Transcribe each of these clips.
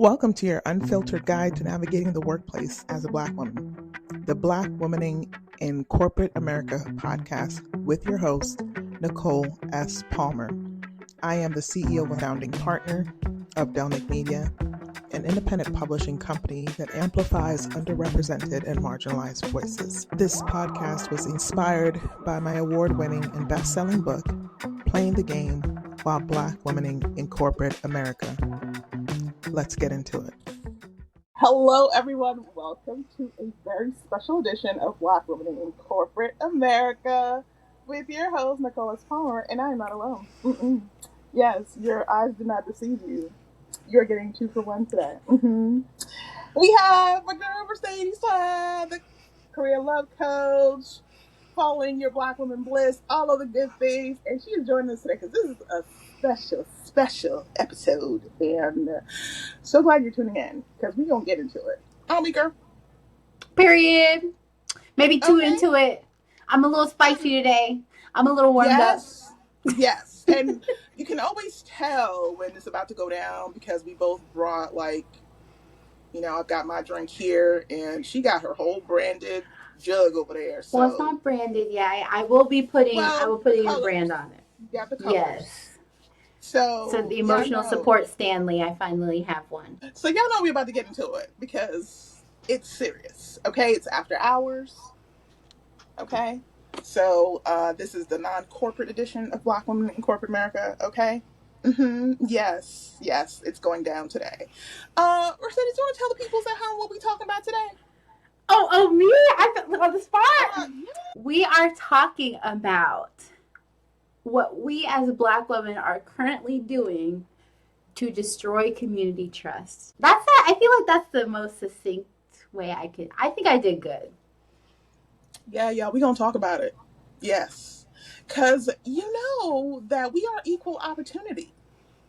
Welcome to your unfiltered guide to navigating the workplace as a Black woman, the Black Womaning in Corporate America podcast with your host, Nicole S. Palmer. I am the CEO and founding partner of Delnick Media, an independent publishing company that amplifies underrepresented and marginalized voices. This podcast was inspired by my award-winning and best-selling book, Playing the Game While Black Womaning in Corporate America. Let's get into it. Hello, everyone. Welcome to a very special edition of Black Womaning in Corporate America with your host, Nicole S. Palmer, and I am not alone. Yes, your eyes did not deceive you. You're getting 2 for 1 today. We have my girl, Mercedes Swan, the career love coach, following your Black woman bliss, all of the good things, and she is joining us today because this is a special episode, and so glad you're tuning in because we're gonna get into it. Me, girl. Period. Maybe 2 into it. I'm a little spicy today. I'm a little warmed up. Yes. And you can always tell when it's about to go down because we both brought, I've got my drink here and she got her whole branded jug over there. So. Well, it's not branded yet. I will be putting a brand on it. You got the colors. Yes. So the emotional support Stanley, I finally have one. So y'all know we're about to get into it because it's serious, okay? It's after hours, okay? So this is the non-corporate edition of Black Women in Corporate America, okay? Yes, it's going down today. Mercedes, do you want to tell the people at home what we talking about today? Oh, me? I put on the spot. We are talking about what we as Black women are currently doing to destroy community trust. I feel like that's the most succinct way I think I did good. Yeah, we're going to talk about it. Yes. Because you know that we are equal opportunity.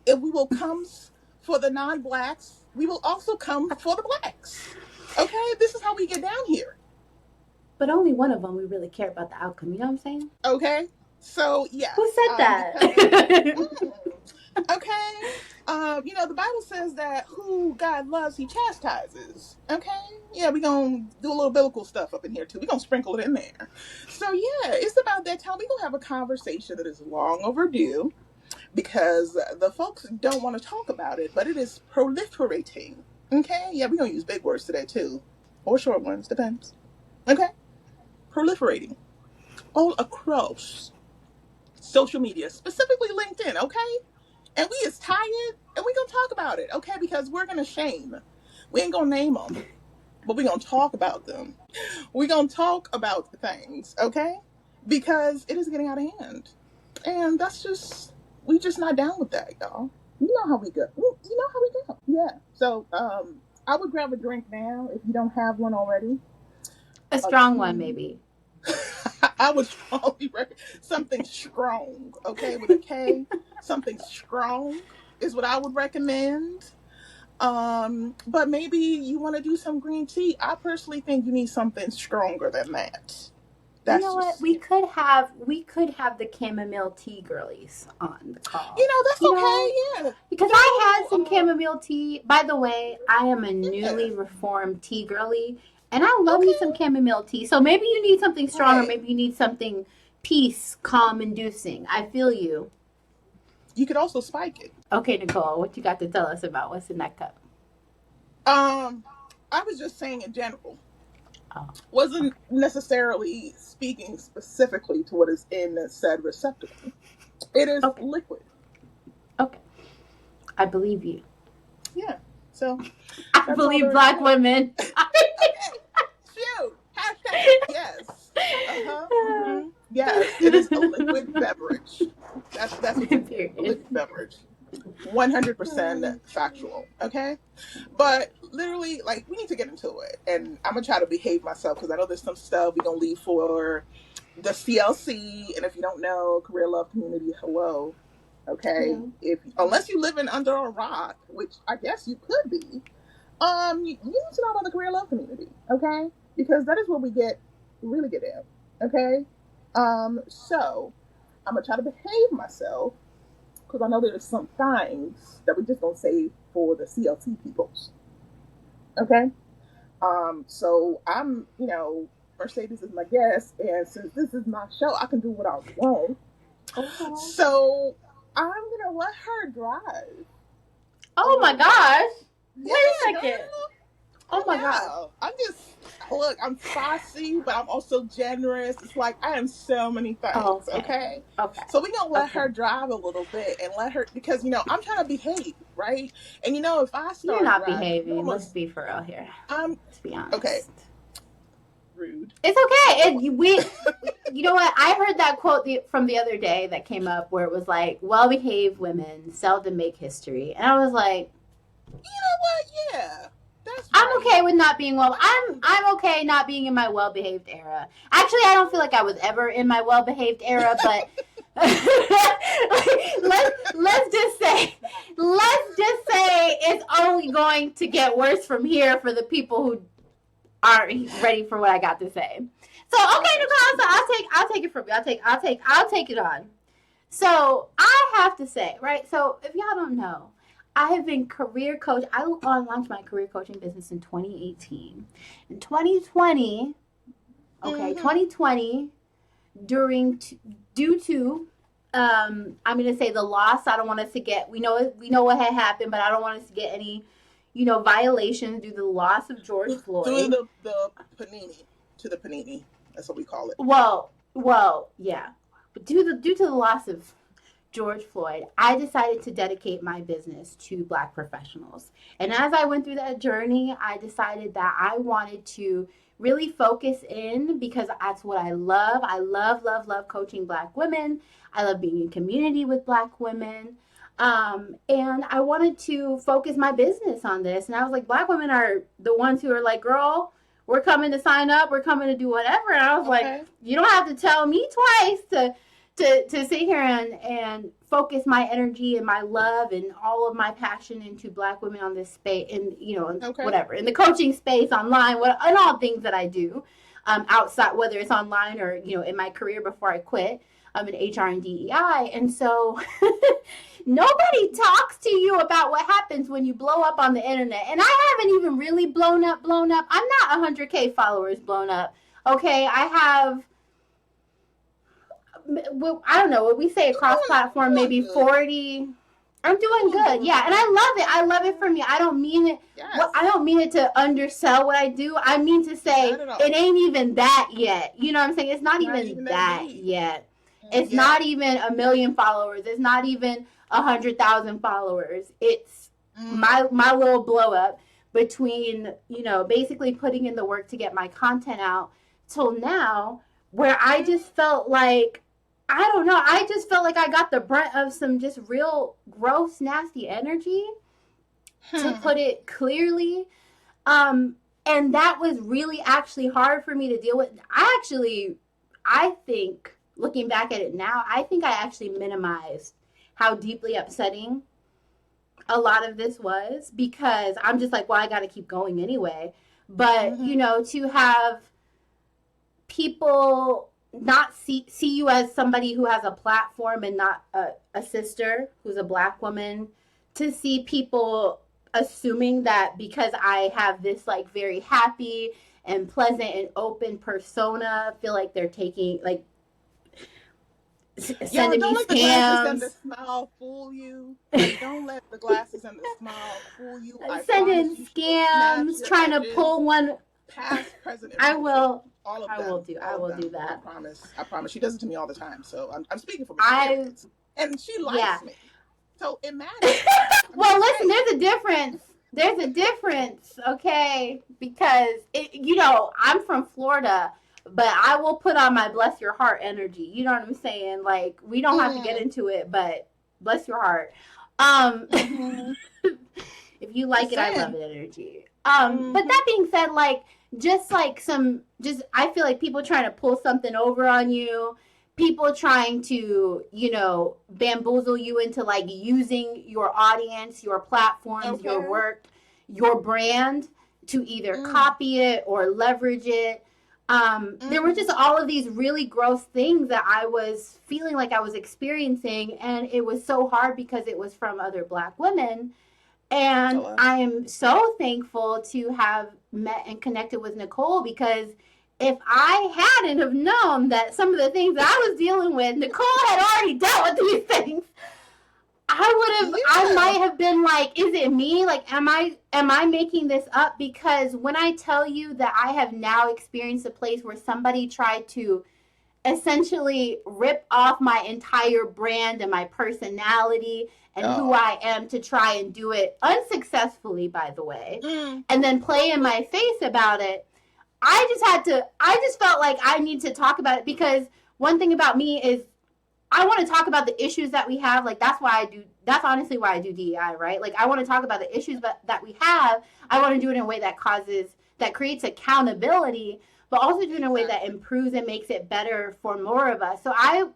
If we will come for the non-Blacks, we will also come for the Blacks. Okay? This is how we get down here. But only one of them we really care about the outcome. You know what I'm saying? Okay. So, yeah. Who said that? Okay. The Bible says that who God loves, he chastises. Okay. Yeah, we're going to do a little biblical stuff up in here, too. We're going to sprinkle it in there. So, yeah, it's about that time. We're going to have a conversation that is long overdue because the folks don't want to talk about it, but it is proliferating. Okay. Yeah, we're going to use big words today, too. Or short ones. Depends. Okay. Proliferating all across social media, specifically LinkedIn, okay? And we is tired, and we gonna talk about it, okay? Because we're gonna shame. We ain't gonna name them, but we gonna talk about them. We gonna talk about things, okay? Because it is getting out of hand, and we just not down with that, y'all. You know how we go. Yeah. So, I would grab a drink now if you don't have one already. A strong one, maybe. I would strongly recommend something strong, okay, with a K. Something strong is what I would recommend. But maybe you want to do some green tea. I personally think you need something stronger than that. You know what? We could have the chamomile tea girlies on the call. That's okay, yeah. Because I had some chamomile tea. By the way, I am a newly reformed tea girly. And I love me some chamomile tea. So maybe you need something stronger. Right. Maybe you need something peace, calm inducing. I feel you. You could also spike it. Okay, Nicole, what you got to tell us about what's in that cup? I was just saying in general. Wasn't necessarily speaking specifically to what is in said receptacle. It is liquid. Okay. I believe you. Yeah. So I believe Black women. Shoot. Hashtag yes. Yes, it is a liquid beverage. That's what it is. A liquid beverage. 100% factual. Okay? But literally, we need to get into it. And I'm going to try to behave myself because I know there's some stuff we're going to leave for the CLC. And if you don't know, Career Love Community, hello. Okay? Unless you live under a rock, which I guess you could be, you need to know about the Career Love Community, okay? Because that is where we really get in, okay? So I'm gonna try to behave myself because I know there's some things that we just don't say for the CLT peoples. Okay? So I'm, Mercedes is my guest, and since this is my show, I can do what I want. Okay. So I'm gonna let her drive. Oh my gosh! Yeah, Wait a second. girl. Oh my god! I'm saucy, but I'm also generous. It's like I am so many things. Okay. Okay. So we're gonna let her drive a little bit and let her, because I'm trying to behave, right? And if I start You're not driving, behaving. Let's be for real here. Let's be honest. Okay. Rude. It's okay. You know what? I heard that quote from the other day that came up where it was like, well-behaved women seldom make history. And I was like, you know what? Yeah. That's I'm right. okay with not being I'm okay not being in my well-behaved era. Actually, I don't feel like I was ever in my well-behaved era, but let's just say it's only going to get worse from here for the people who aren't ready for what I got to say. So okay, Nicole, so I'll take it from you. I'll take it on. So I have to say, right? So if y'all don't know, I have been career coach. I launched my career coaching business in 2018. In 2020, 2020, due to I'm going to say the loss. I don't want us to get. We know what had happened, but I don't want us to get any, violations due to the loss of George Floyd. Through the panini. That's what we call it. Well, yeah. But due to the loss of George Floyd, I decided to dedicate my business to Black professionals. And as I went through that journey, I decided that I wanted to really focus in, because that's what I love. I love coaching Black women. I love being in community with Black women. And I wanted to focus my business on this. And I was like, Black women are the ones who are like, girl, we're coming to sign up. We're coming to do whatever. And I was like, you don't have to tell me twice to sit here and focus my energy and my love and all of my passion into Black women on this space, and whatever, in the coaching space, online, and all things that I do, outside, whether it's online or in my career before I quit, in HR and DEI. And so nobody talks to you about what happens when you blow up on the internet. And I haven't even really blown up. I'm not 100K followers blown up. Okay, I have, I don't know, what we say across platform, maybe 40. I'm doing good. Yeah. And I love it from you. I don't mean it. Yes. I don't mean it to undersell what I do. I mean to say it ain't even that yet. You know what I'm saying? It's not even that yet. It's not even 1 million followers. It's not even 100,000 followers. It's my little blow up between, basically putting in the work to get my content out till now, where I just felt like, I don't know, I just felt like I got the brunt of some just real gross, nasty energy, to put it clearly. And that was really actually hard for me to deal with. I think, looking back at it now, I think I actually minimized how deeply upsetting a lot of this was, because I'm just like, well, I got to keep going anyway. But, to have people not see you as somebody who has a platform and not a sister who's a Black woman, to see people assuming that because I have this like very happy and pleasant and open persona, feel like they're taking, like, sending me scams. Don't let the glasses and the smile fool you. Don't let the glasses and the smile fool you. Sending scams, trying to pull one. Past, present, I will. All of I them. will do. I will do that. I promise. She does it to me all the time. So I'm speaking from experience. And she likes me. So it matters. Well, listen, there's a difference. There's a difference, okay? Because I'm from Florida, but I will put on my bless your heart energy. You know what I'm saying? Like, we don't have to get into it, but bless your heart. If you like it, I love it energy. But that being said, like, I feel like people trying to pull something over on you, people trying to, bamboozle you into like using your audience, your platforms, your work, your brand to either copy it or leverage it. There were just all of these really gross things that I was feeling like I was experiencing, and it was so hard because it was from other Black women. And I'm so thankful to have met and connected with Nicole, because if I hadn't have known that some of the things that I was dealing with, Nicole had already dealt with these things, I might have been like, is it me? Like, am I making this up? Because when I tell you that I have now experienced a place where somebody tried to essentially rip off my entire brand and my personality and who I am to try and do it unsuccessfully, by the way, and then play in my face about it, I just felt like I need to talk about it, because one thing about me is I want to talk about the issues that we have. Like, that's honestly why I do DEI, right? Like, I want to talk about the issues that we have. I want to do it in a way that creates accountability, but also do it in a way that improves and makes it better for more of us. So I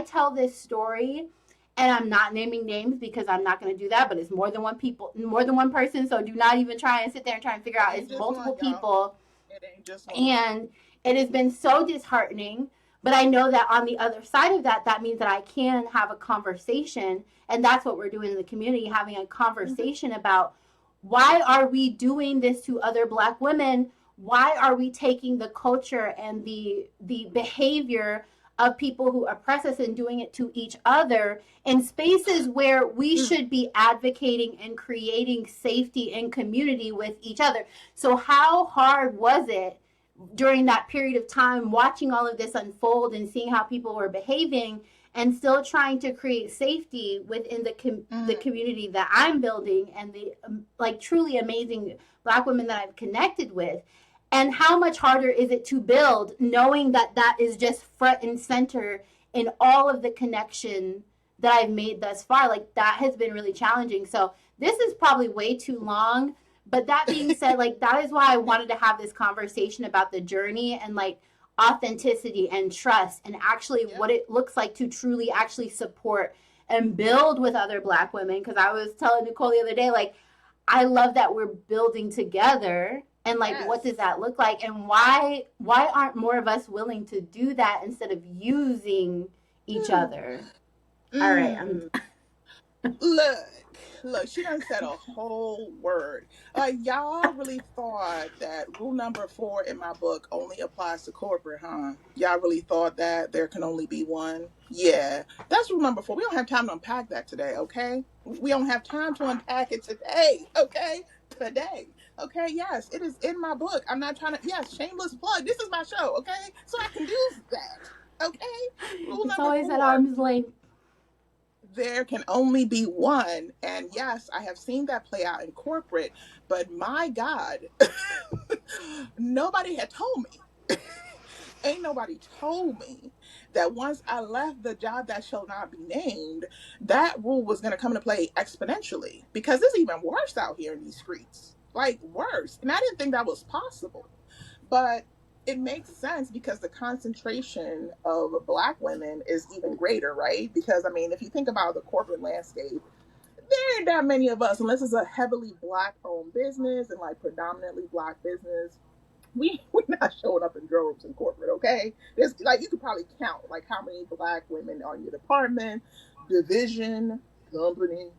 tell this story, and I'm not naming names because I'm not going to do that, but it's more than one person. So do not even try and sit there and try and figure out. It's multiple people. It ain't just one. And it has been so disheartening. But I know that on the other side of that means that I can have a conversation. And that's what we're doing in the community, having a conversation about, why are we doing this to other Black women? Why are we taking the culture and the behavior of people who oppress us and doing it to each other in spaces where we should be advocating and creating safety and community with each other? So how hard was it during that period of time, watching all of this unfold and seeing how people were behaving, and still trying to create safety within the community that I'm building, and the like truly amazing Black women that I've connected with? And how much harder is it to build, knowing that is just front and center in all of the connection that I've made thus far? Like, that has been really challenging. So this is probably way too long. But that being said, like, that is why I wanted to have this conversation about the journey and like authenticity and trust, and actually what it looks like to truly actually support and build with other Black women. Because I was telling Nicole the other day, like, I love that we're building together, and like, what does that look like? And why aren't more of us willing to do that instead of using each other? All right. Look, she done said a whole word. Like, y'all really thought that rule number 4 in my book only applies to corporate, huh? Y'all really thought that there can only be one? Yeah, that's rule number 4. We don't have time to unpack that today, okay? We don't have time to unpack it today, okay? Okay, yes, it is in my book. I'm not trying to, yes, shameless plug. This is my show, okay? So I can use that, okay? Rule it's number always 4. at arm's length. There can only be one. And yes, I have seen that play out in corporate, but my God, nobody had told me. Ain't nobody told me that once I left the job that shall not be named, that rule was going to come into play exponentially, because it's even worse out here in these streets. Like, worse. And I didn't think that was possible. But it makes sense, because the concentration of Black women is even greater, right? Because, I mean, if you think about the corporate landscape, there ain't that many of us, unless it's a heavily Black-owned business and like predominantly Black business. We're not showing up in droves in corporate, okay? There's, like, you could probably count like how many Black women are in your department, division, company.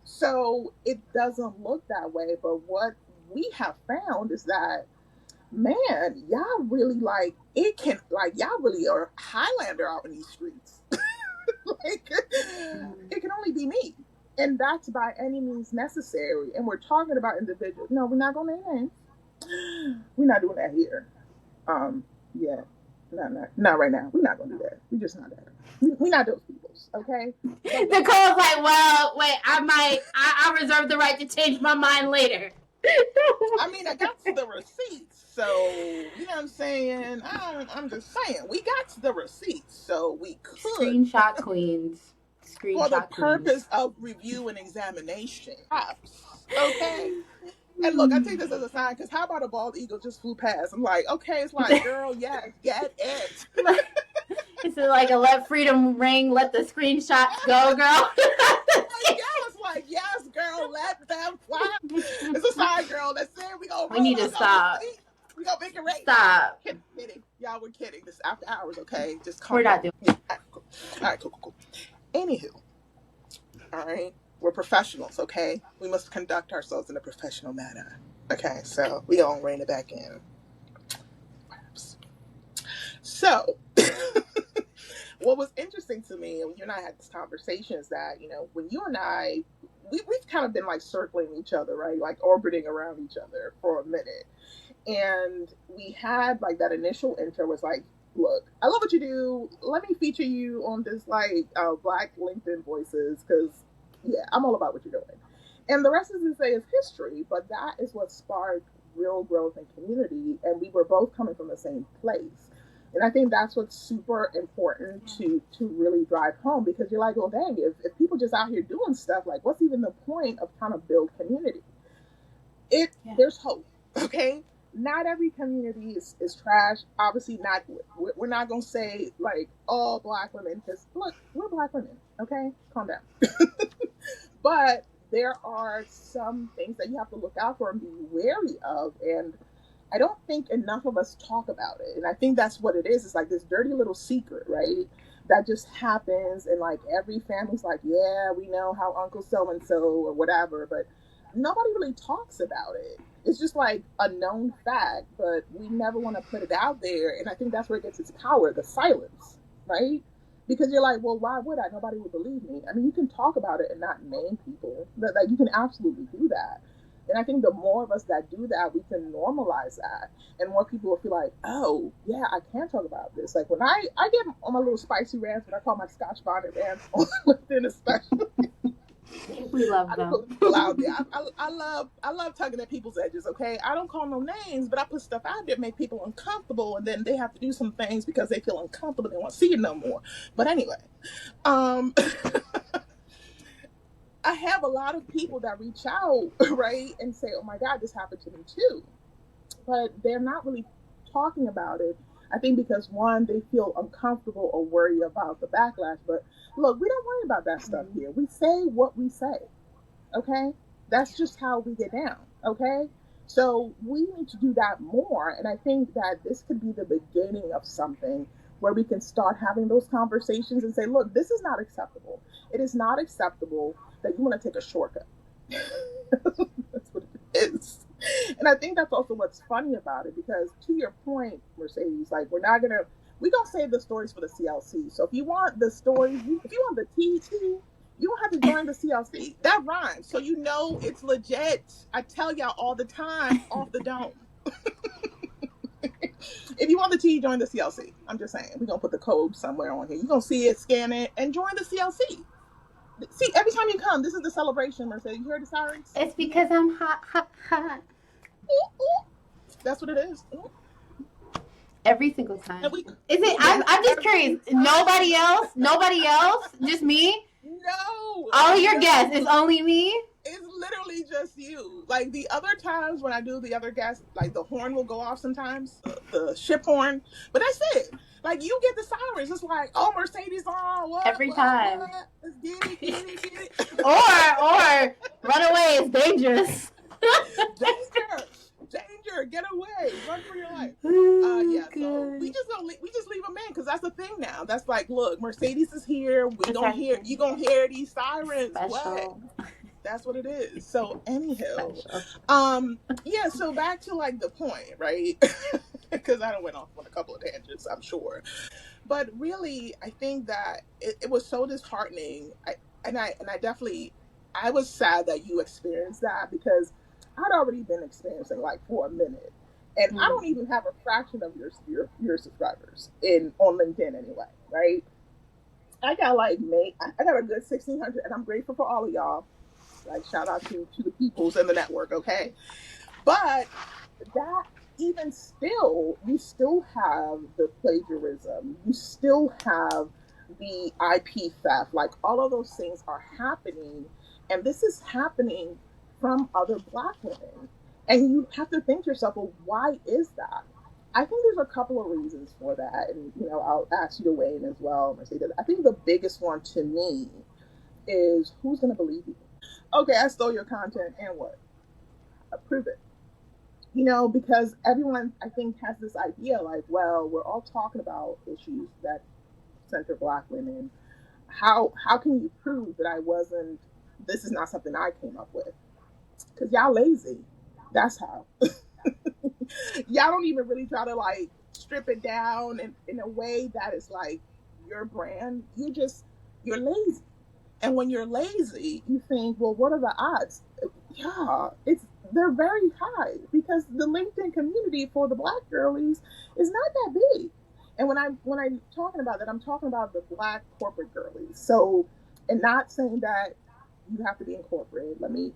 So it doesn't look that way. But what we have found is that, man, y'all really like, it can, like, y'all really are Highlander out in these streets. Like, it can only be me. And that's by any means necessary. And we're talking about individuals. No, we're not going to name names. We're not doing that here. Yeah. Not right now. We're not going to do that. We're just not that. We're not those people, okay? Nicole's like, well, wait, I reserve the right to change my mind later. I mean, I got the receipts, so you know what I'm saying? I'm just saying, we got the receipts, so we could. Screenshot queens. For the purpose of review and examination. Okay? And look, I take this as a sign, because how about a bald eagle just flew past? I'm like, okay, it's like, girl, yes, get it. It's like a let freedom ring, let the screenshots go, girl. Like, yes, girl, let them fly. It's a sign, girl, that said we need to stop. We gonna make it rain. Stop. Kidding. Y'all, we're kidding. This after hours, okay? Just calm We're down. not doing it. Yeah, all right, cool. Anywho. All right. We're professionals, okay? We must conduct ourselves in a professional manner. Okay, so we gonna rein it back in. So, what was interesting to me, and you and I had this conversation, is that, you know, when you and I, we've kind of been like circling each other, right? Like orbiting around each other for a minute. And we had like that initial intro was like, look, I love what you do. Let me feature you on this like Black LinkedIn Voices, because yeah, I'm all about what you're doing. And the rest, as they say, is history. But that is what sparked real growth and community. And we were both coming from the same place. And I think that's what's super important to really drive home, because you're like, well, dang, if people just out here doing stuff, like, what's even the point of trying to build community? There's hope, okay? Not every community is trash. Obviously, not. We're not gonna say like all Black women, because look, we're Black women, okay? Calm down. But there are some things that you have to look out for and be wary of, and I don't think enough of us talk about it. And I think that's what it is. It's like this dirty little secret, right? That just happens. And like every family's like, yeah, we know how Uncle so-and-so or whatever, but nobody really talks about it. It's just like a known fact, but we never want to put it out there. And I think that's where it gets its power, the silence, right? Because you're like, well, why would I? Nobody would believe me. I mean, you can talk about it and not name people. But like, you can absolutely do that. And I think the more of us that do that, we can normalize that. And more people will feel like, oh, yeah, I can talk about this. Like when I get on my little spicy rants, what I call my Scotch bonnet rants on LinkedIn especially. We love them. I put people out there. I love tugging at people's edges, okay? I don't call no names, but I put stuff out there to make people uncomfortable, and then they have to do some things because they feel uncomfortable. They won't see it no more. But anyway, I have a lot of people that reach out, right, and say, oh my God, this happened to me too. But they're not really talking about it. I think because one, they feel uncomfortable or worry about the backlash. But look, we don't worry about that stuff here. We say what we say, okay? That's just how we get down, okay? So we need to do that more. And I think that this could be the beginning of something where we can start having those conversations and say, look, this is not acceptable. It is not acceptable that you want to take a shortcut. That's what it is. And I think that's also what's funny about it, because to your point, Mercedes, like we're gonna save the stories for the CLC. So if you want the stories, if you want the TT, you don't have to join the CLC. That rhymes. So you know it's legit. I tell y'all all the time, off the dome. If you want the T, join the CLC. I'm just saying. We're gonna put the code somewhere on here. You're gonna see it, scan it, and join the CLC. See, every time you come, this is the celebration, Mercedes. You heard the sirens? It's because I'm hot, hot, hot. Ooh, ooh. That's what it is. Ooh. Every single time. Is it? I'm just curious. Nobody else? Just me? No. All your guests. It's only me? It's literally just you. Like the other times when I do the other guests, like the horn will go off sometimes, the ship horn. But that's it. Like you get the sirens. It's like, oh, Mercedes on. What? Every time. Let's get it. Or run away is dangerous. Danger, get away, run for your life. So we just leave them in, because that's the thing now. That's like, look, Mercedes is here. You gonna hear these sirens. Special. What? That's what it is. So anyhow, so back to like the point, right? Because I done went off on a couple of tangents, I'm sure. But really, I think that it was so disheartening. I was sad that you experienced that, because I'd already been experiencing like for a minute, and I don't even have a fraction of your subscribers on LinkedIn anyway, right? I got I got a good 1,600, and I'm grateful for all of y'all. Like shout out to the peoples in the network, okay? But that even still, you still have the plagiarism, you still have the IP theft, like all of those things are happening, and this is happening from other Black women. And you have to think to yourself, well, why is that? I think there's a couple of reasons for that. And, I'll ask you to weigh in as well, Mercedes. I think the biggest one to me is, who's going to believe you? Okay, I stole your content, and what? Prove it. Because everyone, I think, has this idea like, well, we're all talking about issues that center Black women. How can you prove that I wasn't This is not something I came up with. Because y'all lazy. That's how. Y'all don't even really try to like strip it down in a way that is like your brand. You're lazy. And when you're lazy, you think, well, what are the odds? Yeah, they're very high because the LinkedIn community for the Black girlies is not that big. And when I'm talking about that, I'm talking about the Black corporate girlies. So, and not saying that you have to be incorporated. Let me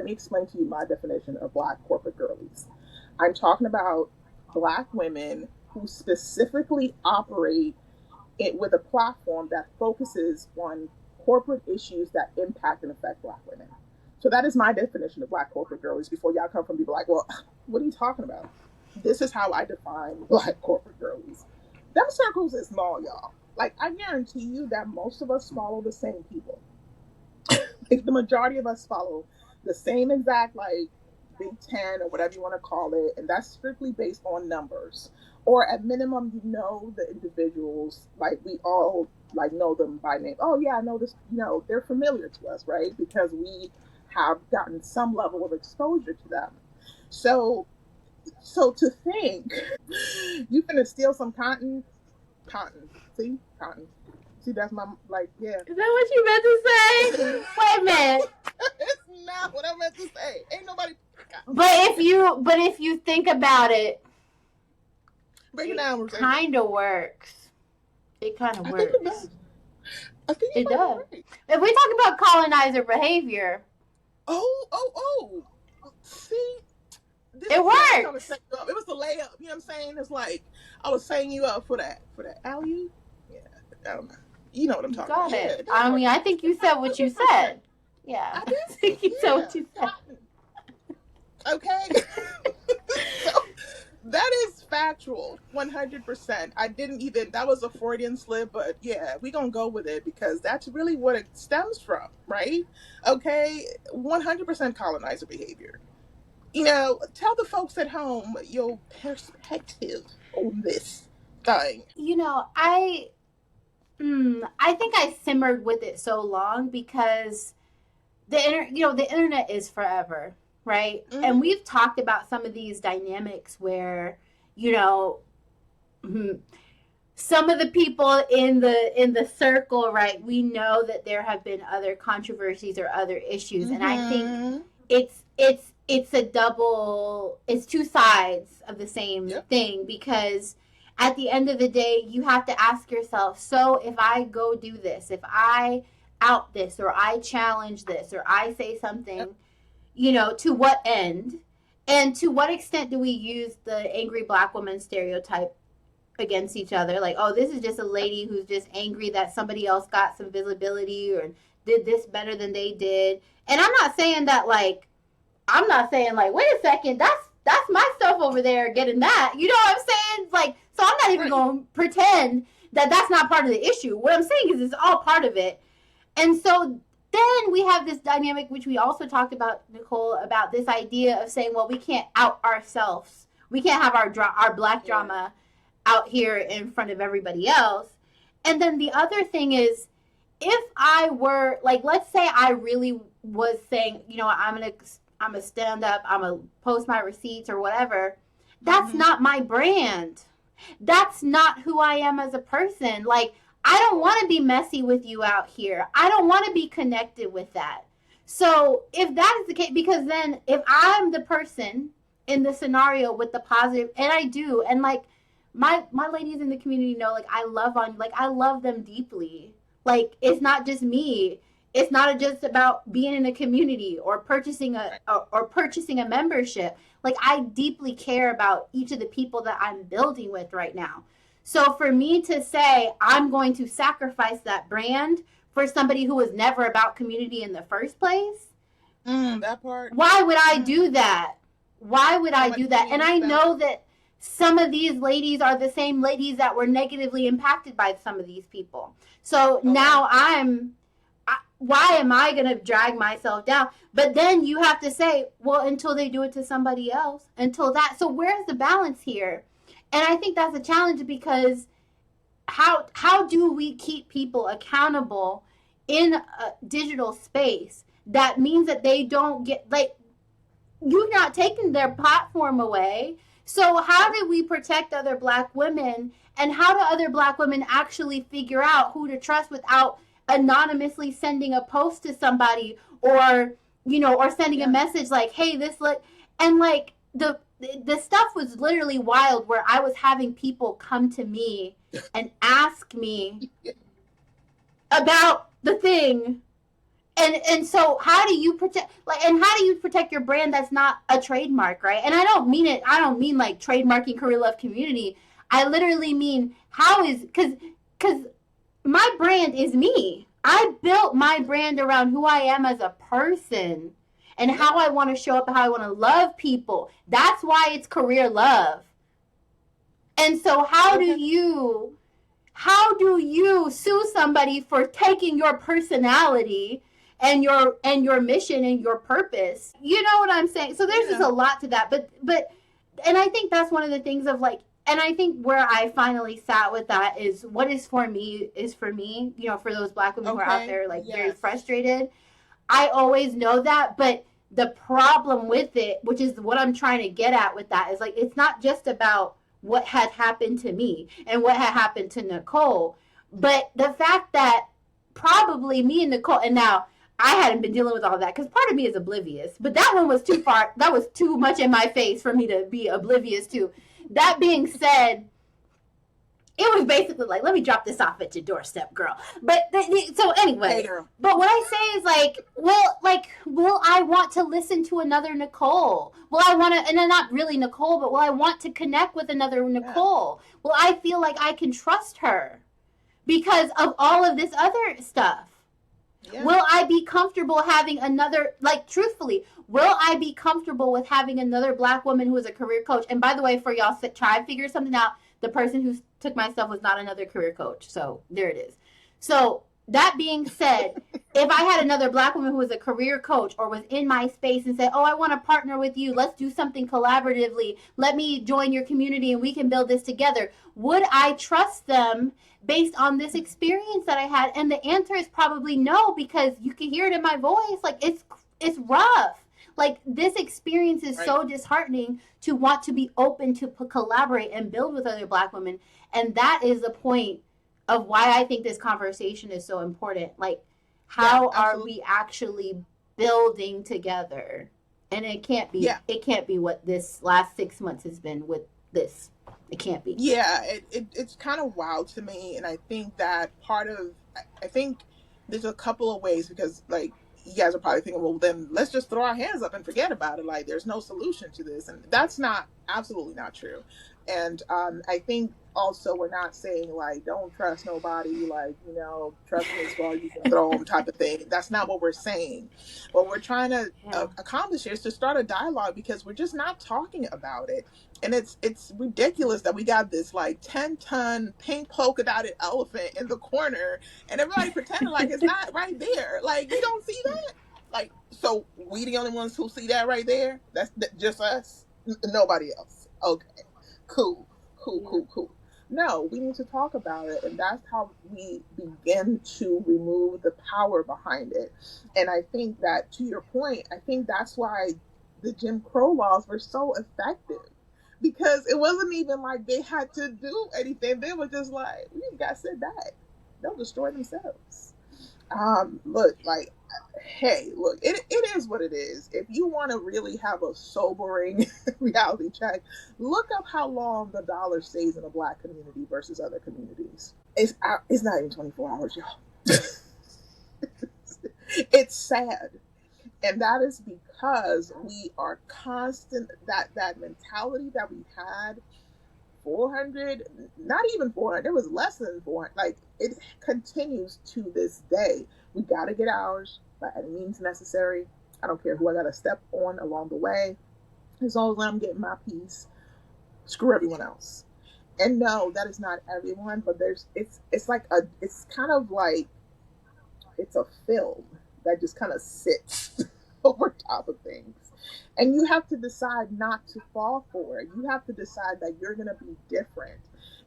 explain to you my definition of Black corporate girlies. I'm talking about Black women who specifically operate it with a platform that focuses on corporate issues that impact and affect Black women. So that is my definition of Black corporate girlies before y'all come from people like, well, what are you talking about? This is how I define Black corporate girlies. Them circles is small, y'all. Like, I guarantee you that most of us follow the same people. Like, the majority of us follow the same exact, like, Big Ten or whatever you want to call it, and that's strictly based on numbers. Or at minimum, you know the individuals, like we all like know them by name. Oh yeah, I know this. You know, they're familiar to us, right? Because we have gotten some level of exposure to them. So, so to think you finna steal some cotton. See, cotton. See, that's my like, yeah. Is that what you meant to say? Wait a minute. It's not what I meant to say. Ain't nobody. But if you think about it, Break it down. Kind of works. It kind of works. I think it does. Right. If we talk about colonizer behavior. Oh. See? It works. It was the layup. You know what I'm saying? It's like I was setting you up for that alley. Yeah, I don't know. You know what I'm talking about. Got it. I mean, I think you said what you said. Yeah. I think you said what you said. Okay. So, that is factual, 100%. That was a Freudian slip, but yeah, we're going to go with it because that's really what it stems from, right? Okay, 100% colonizer behavior. You know, tell the folks at home your perspective on this thing. You know, I think I simmered with it so long because the internet is forever, right? Mm-hmm. And we've talked about some of these dynamics where, you know, some of the people in the circle, right? We know that there have been other controversies or other issues, and I think it's two sides of the same thing because at the end of the day, you have to ask yourself, so if I go do this, if I out this, or I challenge this, or I say something, you know, to what end? And to what extent do we use the angry Black woman stereotype against each other? Like, oh, this is just a lady who's just angry that somebody else got some visibility or did this better than they did. And I'm not saying, wait a second, that's my stuff over there getting that. You know what I'm saying? Like, so I'm not even going to pretend that that's not part of the issue. What I'm saying is it's all part of it. And so then we have this dynamic, which we also talked about, Nicole, about this idea of saying, well, we can't out ourselves. We can't have our Black drama out here in front of everybody else. And then the other thing is, if I were, like, let's say I really was saying, you know, I'm going to stand up, I'm going to post my receipts or whatever. That's not my brand. That's not who I am as a person. Like, I don't want to be messy with you out here. I don't want to be connected with that. So if that is the case, because then if I'm the person in the scenario with the positive, and I do, and like my ladies in the community know, like I love them deeply. Like, it's not just me. It's not just about being in a community or purchasing a membership. Like, I deeply care about each of the people that I'm building with right now. So for me to say I'm going to sacrifice that brand for somebody who was never about community in the first place, that part. Why would I do that? Why would I do that? And I know that some of these ladies are the same ladies that were negatively impacted by some of these people. So now why am I going to drag myself down? But then you have to say, well, until they do it to somebody else, until that. So where's the balance here? And I think that's a challenge because how do we keep people accountable in a digital space that means that they don't get, like, you're not taking their platform away. So how do we protect other Black women, and how do other Black women actually figure out who to trust without anonymously sending a post to somebody, or, you know, or sending a message like, hey, this look, and like the stuff was literally wild, where I was having people come to me and ask me about the thing. And so how do you protect, like, and how do you protect your brand that's not a trademark, right? And I don't mean like trademarking Career Love Community. I literally mean, how is, because my brand is me. I built my brand around who I am as a person and how I want to show up and how I want to love people. That's why it's Career Love. And so how do you sue somebody for taking your personality and your mission and your purpose? You know what I'm saying? So there's just a lot to that. But and I think that's one of the things of, like, and I think where I finally sat with that is, what is for me is for me, you know, for those Black women who are out there, like, very frustrated. I always know that, but the problem with it, which is what I'm trying to get at with that, is, like, it's not just about what had happened to me and what had happened to Nicole, but the fact that probably me and Nicole, and now I hadn't been dealing with all that because part of me is oblivious, but that one was too far, that was too much in my face for me to be oblivious to. That being said, it was basically like, let me drop this off at your doorstep, girl. But so anyway, hey, girl. But what I say is, like, will I want to listen to another Nicole? Will I want to, and then not really Nicole, but will I want to connect with another Nicole? Yeah. Will I feel like I can trust her because of all of this other stuff? Yeah. Will I be comfortable having another, like, truthfully, will I be comfortable with having another Black woman who is a career coach? And by the way, for y'all, try and figure something out. The person who took my stuff was not another career coach. So there it is. So that being said, if I had another Black woman who was a career coach or was in my space and said, oh, I want to partner with you, let's do something collaboratively, let me join your community and we can build this together, would I trust them based on this experience that I had? And the answer is probably no, because you can hear it in my voice. Like, it's rough. Like, this experience is so disheartening to want to be open to collaborate and build with other Black women. And that is the point of why I think this conversation is so important. Like, how are we actually building together? And it can't be, it can't be what this last 6 months has been with this. It can't be. Yeah, it's kind of wild to me. And I think that I think there's a couple of ways, because, like, you guys are probably thinking, well, then let's just throw our hands up and forget about it. Like, there's no solution to this. And that's absolutely not true. And I think also we're not saying, like, don't trust nobody, like, you know, trust me as far as you can throw them type of thing. That's not what we're saying. What we're trying to accomplish here is to start a dialogue, because we're just not talking about it. And it's ridiculous that we got this, like, 10-ton pink polka dotted elephant in the corner and everybody pretending like it's not right there. Like, you don't see that? Like, so we the only ones who see that right there? That's just us? Nobody else. Okay. Cool. No, we need to talk about it, and that's how we begin to remove the power behind it. And I think that, to your point, I think that's why the Jim Crow laws were so effective, because it wasn't even like they had to do anything. They were just like, you guys sit back. They'll destroy themselves. Look, like, hey, look, it is what it is. If you want to really have a sobering reality check, look up how long the dollar stays in a Black community versus other communities. It's not even 24 hours, y'all. It's sad. And that is because we are constant, that mentality that we had 400, not even 400, it was less than 400, like, it continues to this day. We got to get ours by any means necessary. I don't care who I got to step on along the way, as long as I'm getting my piece. Screw everyone else. And no, that is not everyone, but it's kind of like it's a film that just kind of sits over top of things. And you have to decide not to fall for it. You have to decide that you're going to be different.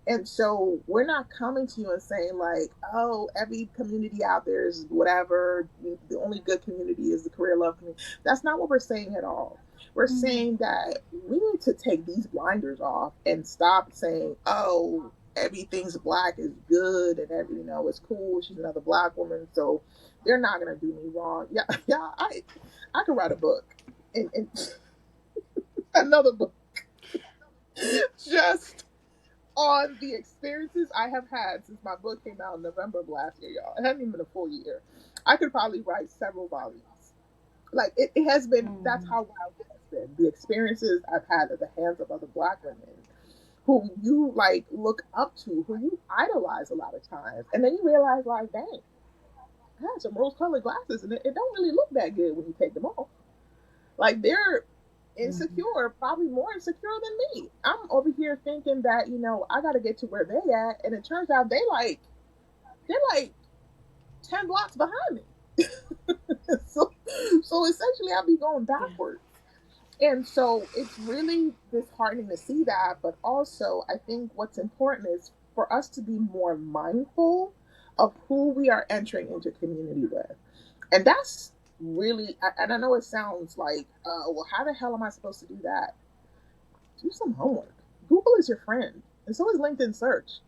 And so we're not coming to you and saying like, oh, every community out there is whatever. The only good community is the career love community. That's not what we're saying at all. We're saying that we need to take these blinders off and stop saying, oh, everything's black is good and every, it's cool. She's another black woman, so they're not gonna do me wrong. Yeah, yeah. I could write a book and another book just on the experiences I have had since my book came out in November of last year, y'all. It hasn't even been a full year. I could probably write several volumes. Like it has been, that's how wild it has been. The experiences I've had at the hands of other black women who you like look up to, who you idolize a lot of times. And then you realize like, dang, I had some rose colored glasses and it don't really look that good when you take them off. Like they're insecure, probably more insecure than me. I'm over here thinking that, I got to get to where they at. And it turns out they're like 10 blocks behind me. so essentially I'll be going backwards. And so it's really disheartening to see that. But also I think what's important is for us to be more mindful of who we are entering into community with. And that's really, and I know it sounds like, well, how the hell am I supposed to do that? Do some homework. Google is your friend, and so is LinkedIn search.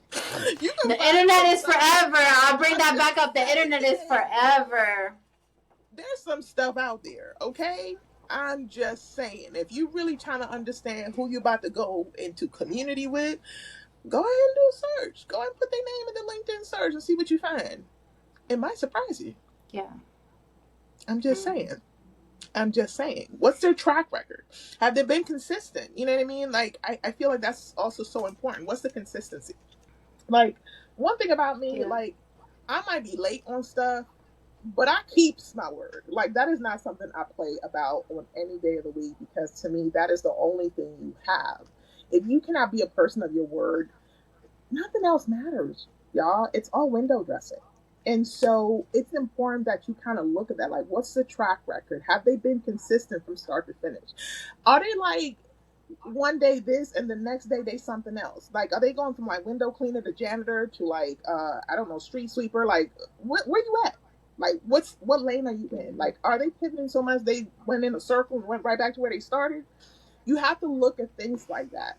The internet is forever. I'll bring that back up. The internet is forever. There's some stuff out there, okay? I'm just saying, if you really trying to understand who you're about to go into community with, go ahead and do a search. Go ahead and put their name in the LinkedIn search and see what you find. It might surprise you. Yeah. I'm just saying. What's their track record? Have they been consistent? You know what I mean? Like, I feel like that's also so important. What's the consistency? Like, one thing about me, like, I might be late on stuff, but I keeps my word. Like, that is not something I play about on any day of the week, because to me, that is the only thing you have. If you cannot be a person of your word, nothing else matters, y'all. It's all window dressing. And so it's important that you kind of look at that. Like, what's the track record? Have they been consistent from start to finish? Are they like one day this and the next day they something else? Like, are they going from like window cleaner to janitor to like, I don't know, street sweeper? Like, where you at? Like, what lane are you in? Like, are they pivoting so much they went in a circle and went right back to where they started? You have to look at things like that.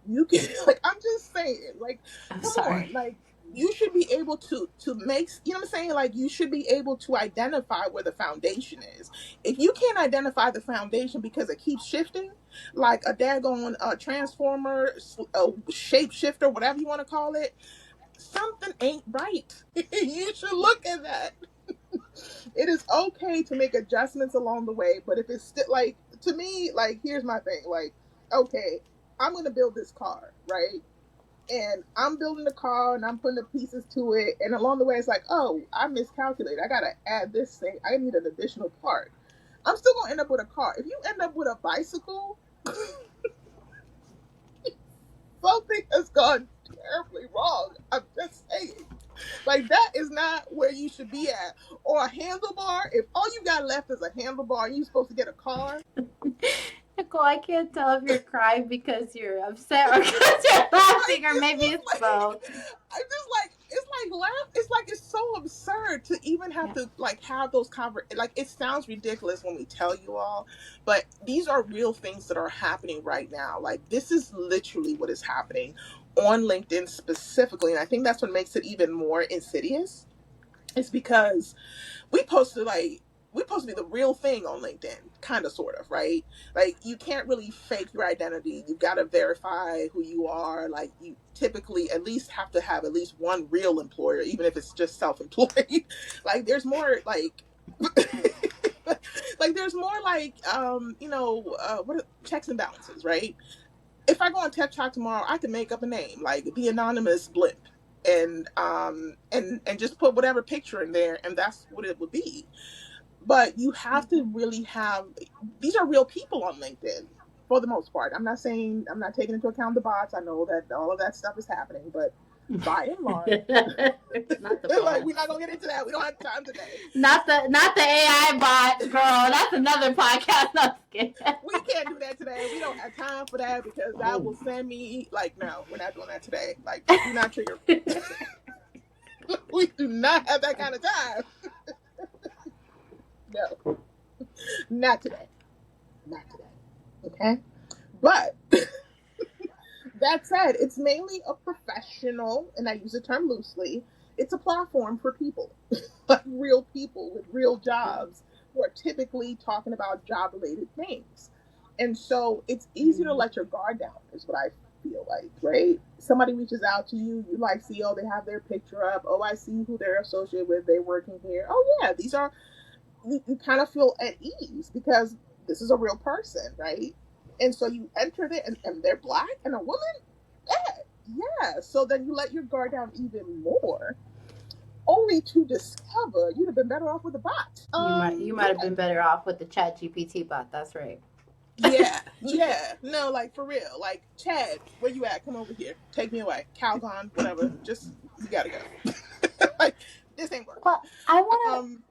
You can, like, I'm just saying, like, come on, like, you should be able to make, you know what I'm saying? Like, you should be able to identify where the foundation is. If you can't identify the foundation because it keeps shifting, like a daggone transformer, a shapeshifter, whatever you want to call it, something ain't right. You should look at that. It is okay to make adjustments along the way, but if it's still, like, to me, like, here's my thing, like, okay, I'm going to build this car, right? And I'm building the car and I'm putting the pieces to it. And along the way, it's like, oh, I miscalculated. I got to add this thing. I need an additional part. I'm still going to end up with a car. If you end up with a bicycle, something has gone terribly wrong. I'm just saying. Like, that is not where you should be at. Or a handlebar. If all you got left is a handlebar and you're supposed to get a car. Nicole, I can't tell if you're crying because you're upset or because you're laughing, or maybe it's both. I just like, it's like it's so absurd to even have to like have those like, it sounds ridiculous when we tell you all, but these are real things that are happening right now. Like, this is literally what is happening on LinkedIn specifically, and I think that's what makes it even more insidious. It's because we supposed to be the real thing on LinkedIn, kind of, sort of, right? Like, you can't really fake your identity. You've got to verify who you are. Like, you typically at least have to have at least one real employer, even if it's just self-employed. Like, there's more, like, like, there's more, like, what checks and balances, right? If I go on Tech Talk tomorrow, I can make up a name, like the anonymous blimp, and just put whatever picture in there, and that's what it would be. But you have to really have, these are real people on LinkedIn for the most part. I'm not taking into account the bots. I know that all of that stuff is happening, but by and large. Not the Like, we're not gonna get into that. We don't have time today. Not the AI bot, girl. That's another podcast. No, we can't do that today. We don't have time for that because that will send me like, no, we're not doing that today. Like, do not trigger. We do not have that kind of time. No, not today. Not today. Okay, but. That said, it's mainly a professional, and I use the term loosely, it's a platform for people, like real people with real jobs who are typically talking about job-related things. And so it's easy to let your guard down, is what I feel like, right? Somebody reaches out to you, you like see, oh, they have their picture up, oh, I see who they're associated with, they're working here. Oh, yeah, these are, you kind of feel at ease because this is a real person, right? And so you enter there, and they're black and a woman? Yeah. So then you let your guard down even more, only to discover you'd have been better off with a bot. You might have been better off with the ChatGPT bot. That's right. Yeah. No, like, for real. Like, Chad, where you at? Come over here. Take me away. Calgon, whatever. Just, you gotta go. Like, this ain't working. Well, I want to...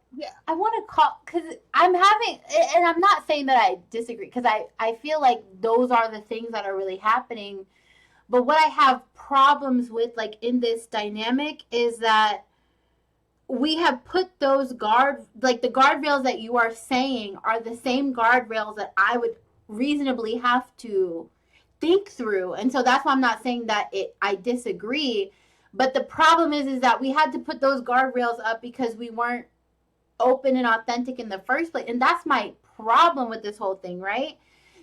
I want to call, because I'm having, and I'm not saying that I disagree, because I feel like those are the things that are really happening. But what I have problems with, like, in this dynamic is that we have put those the guardrails that you are saying are the same guardrails that I would reasonably have to think through. And so that's why I'm not saying that I disagree. But the problem is that we had to put those guardrails up because we weren't open and authentic in the first place. And that's my problem with this whole thing, right?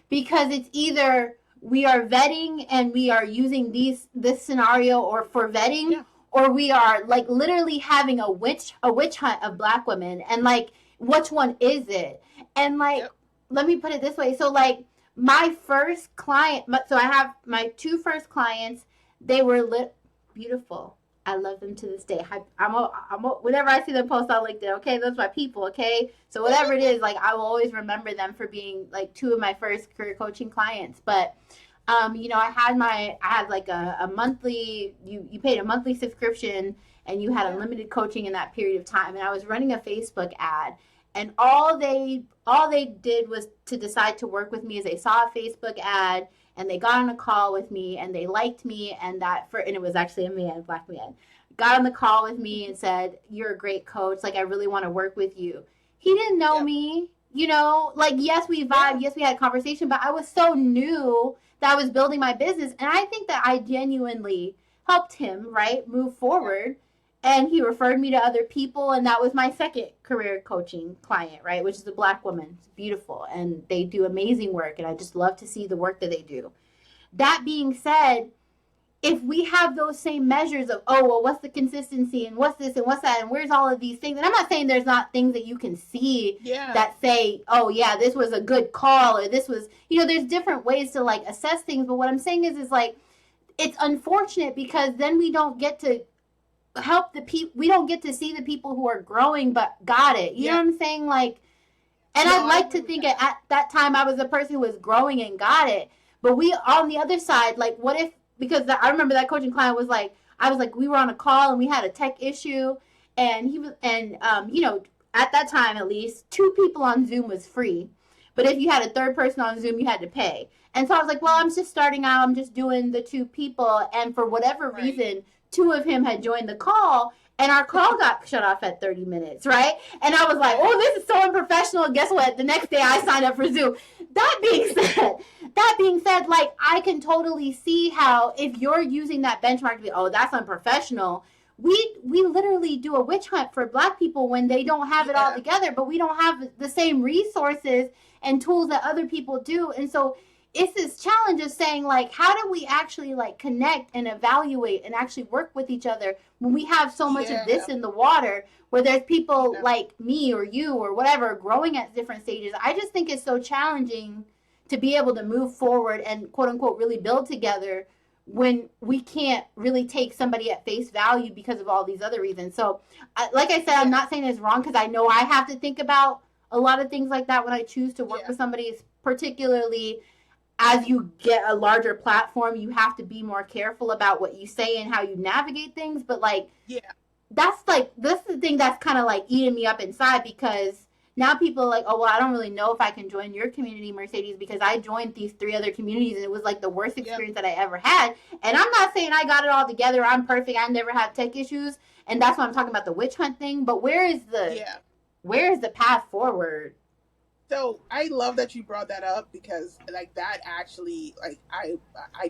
Because it's either we are vetting and we are using this scenario or for vetting, or we are like literally having a witch hunt of black women, and like, which one is it? And like, let me put it this way. So like, my first client, so I have my two first clients, they were beautiful. I love them to this day. Whenever I see them post on LinkedIn, okay, those are my people, okay? So whatever it is, like, I will always remember them for being, like, two of my first career coaching clients. But, you know, I had like a monthly, you paid a monthly subscription, and you had unlimited coaching in that period of time. And I was running a Facebook ad, and all they did was to decide to work with me is they saw a Facebook ad, and they got on a call with me, and they liked me, and it was actually a black man, got on the call with me and said, "You're a great coach. Like, I really want to work with you." He didn't know me, you know, like, yes, we vibed. Yes, we had a conversation, but I was so new that I was building my business. And I think that I genuinely helped him, right, move forward. And he referred me to other people, and that was my second career coaching client, right, which is a black woman. It's beautiful, and they do amazing work, and I just love to see the work that they do. That being said, if we have those same measures of, oh, well, what's the consistency, and what's this, and what's that, and where's all of these things, and I'm not saying there's not things that you can see that say, oh, yeah, this was a good call, or this was, you know, there's different ways to, like, assess things, but what I'm saying is like, it's unfortunate because then we don't get to help the people, we don't get to see the people who are growing but got it, you know what I'm saying? Like, and I'd like to think at that time I was the person who was growing and got it, but we on the other side, like, what if, because I remember that coaching client was like, I was like, we were on a call and we had a tech issue, and he was, and you know, at that time at least 2 people on Zoom was free, but if you had a third person on Zoom you had to pay. And so I was like, well, I'm just starting out, I'm just doing the 2 people, and for whatever reason 2 of him had joined the call, and our call got shut off at 30 minutes, right? And I was like, oh, this is so unprofessional. Guess what? The next day I signed up for Zoom. That being said, like, I can totally see how if you're using that benchmark to be, oh, that's unprofessional. We literally do a witch hunt for black people when they don't have it all together, but we don't have the same resources and tools that other people do. And so it's this challenge of saying, like, how do we actually, like, connect and evaluate and actually work with each other when we have so much of this in the water, where there's people like me or you or whatever growing at different stages. I just think it's so challenging to be able to move forward and, quote unquote, really build together when we can't really take somebody at face value because of all these other reasons. So, like I said, I'm not saying it's wrong, because I know I have to think about a lot of things like that when I choose to work with somebody, particularly as you get a larger platform, you have to be more careful about what you say and how you navigate things. But like, that's like, this is the thing that's kind of like eating me up inside, because now people are like, oh, well, I don't really know if I can join your community, Mercedes, because I joined these 3 other communities and it was like the worst experience that I ever had. And I'm not saying I got it all together. I'm perfect. I never had tech issues. And that's why I'm talking about the witch hunt thing. But where is the path forward? So I love that you brought that up, because like that actually, like I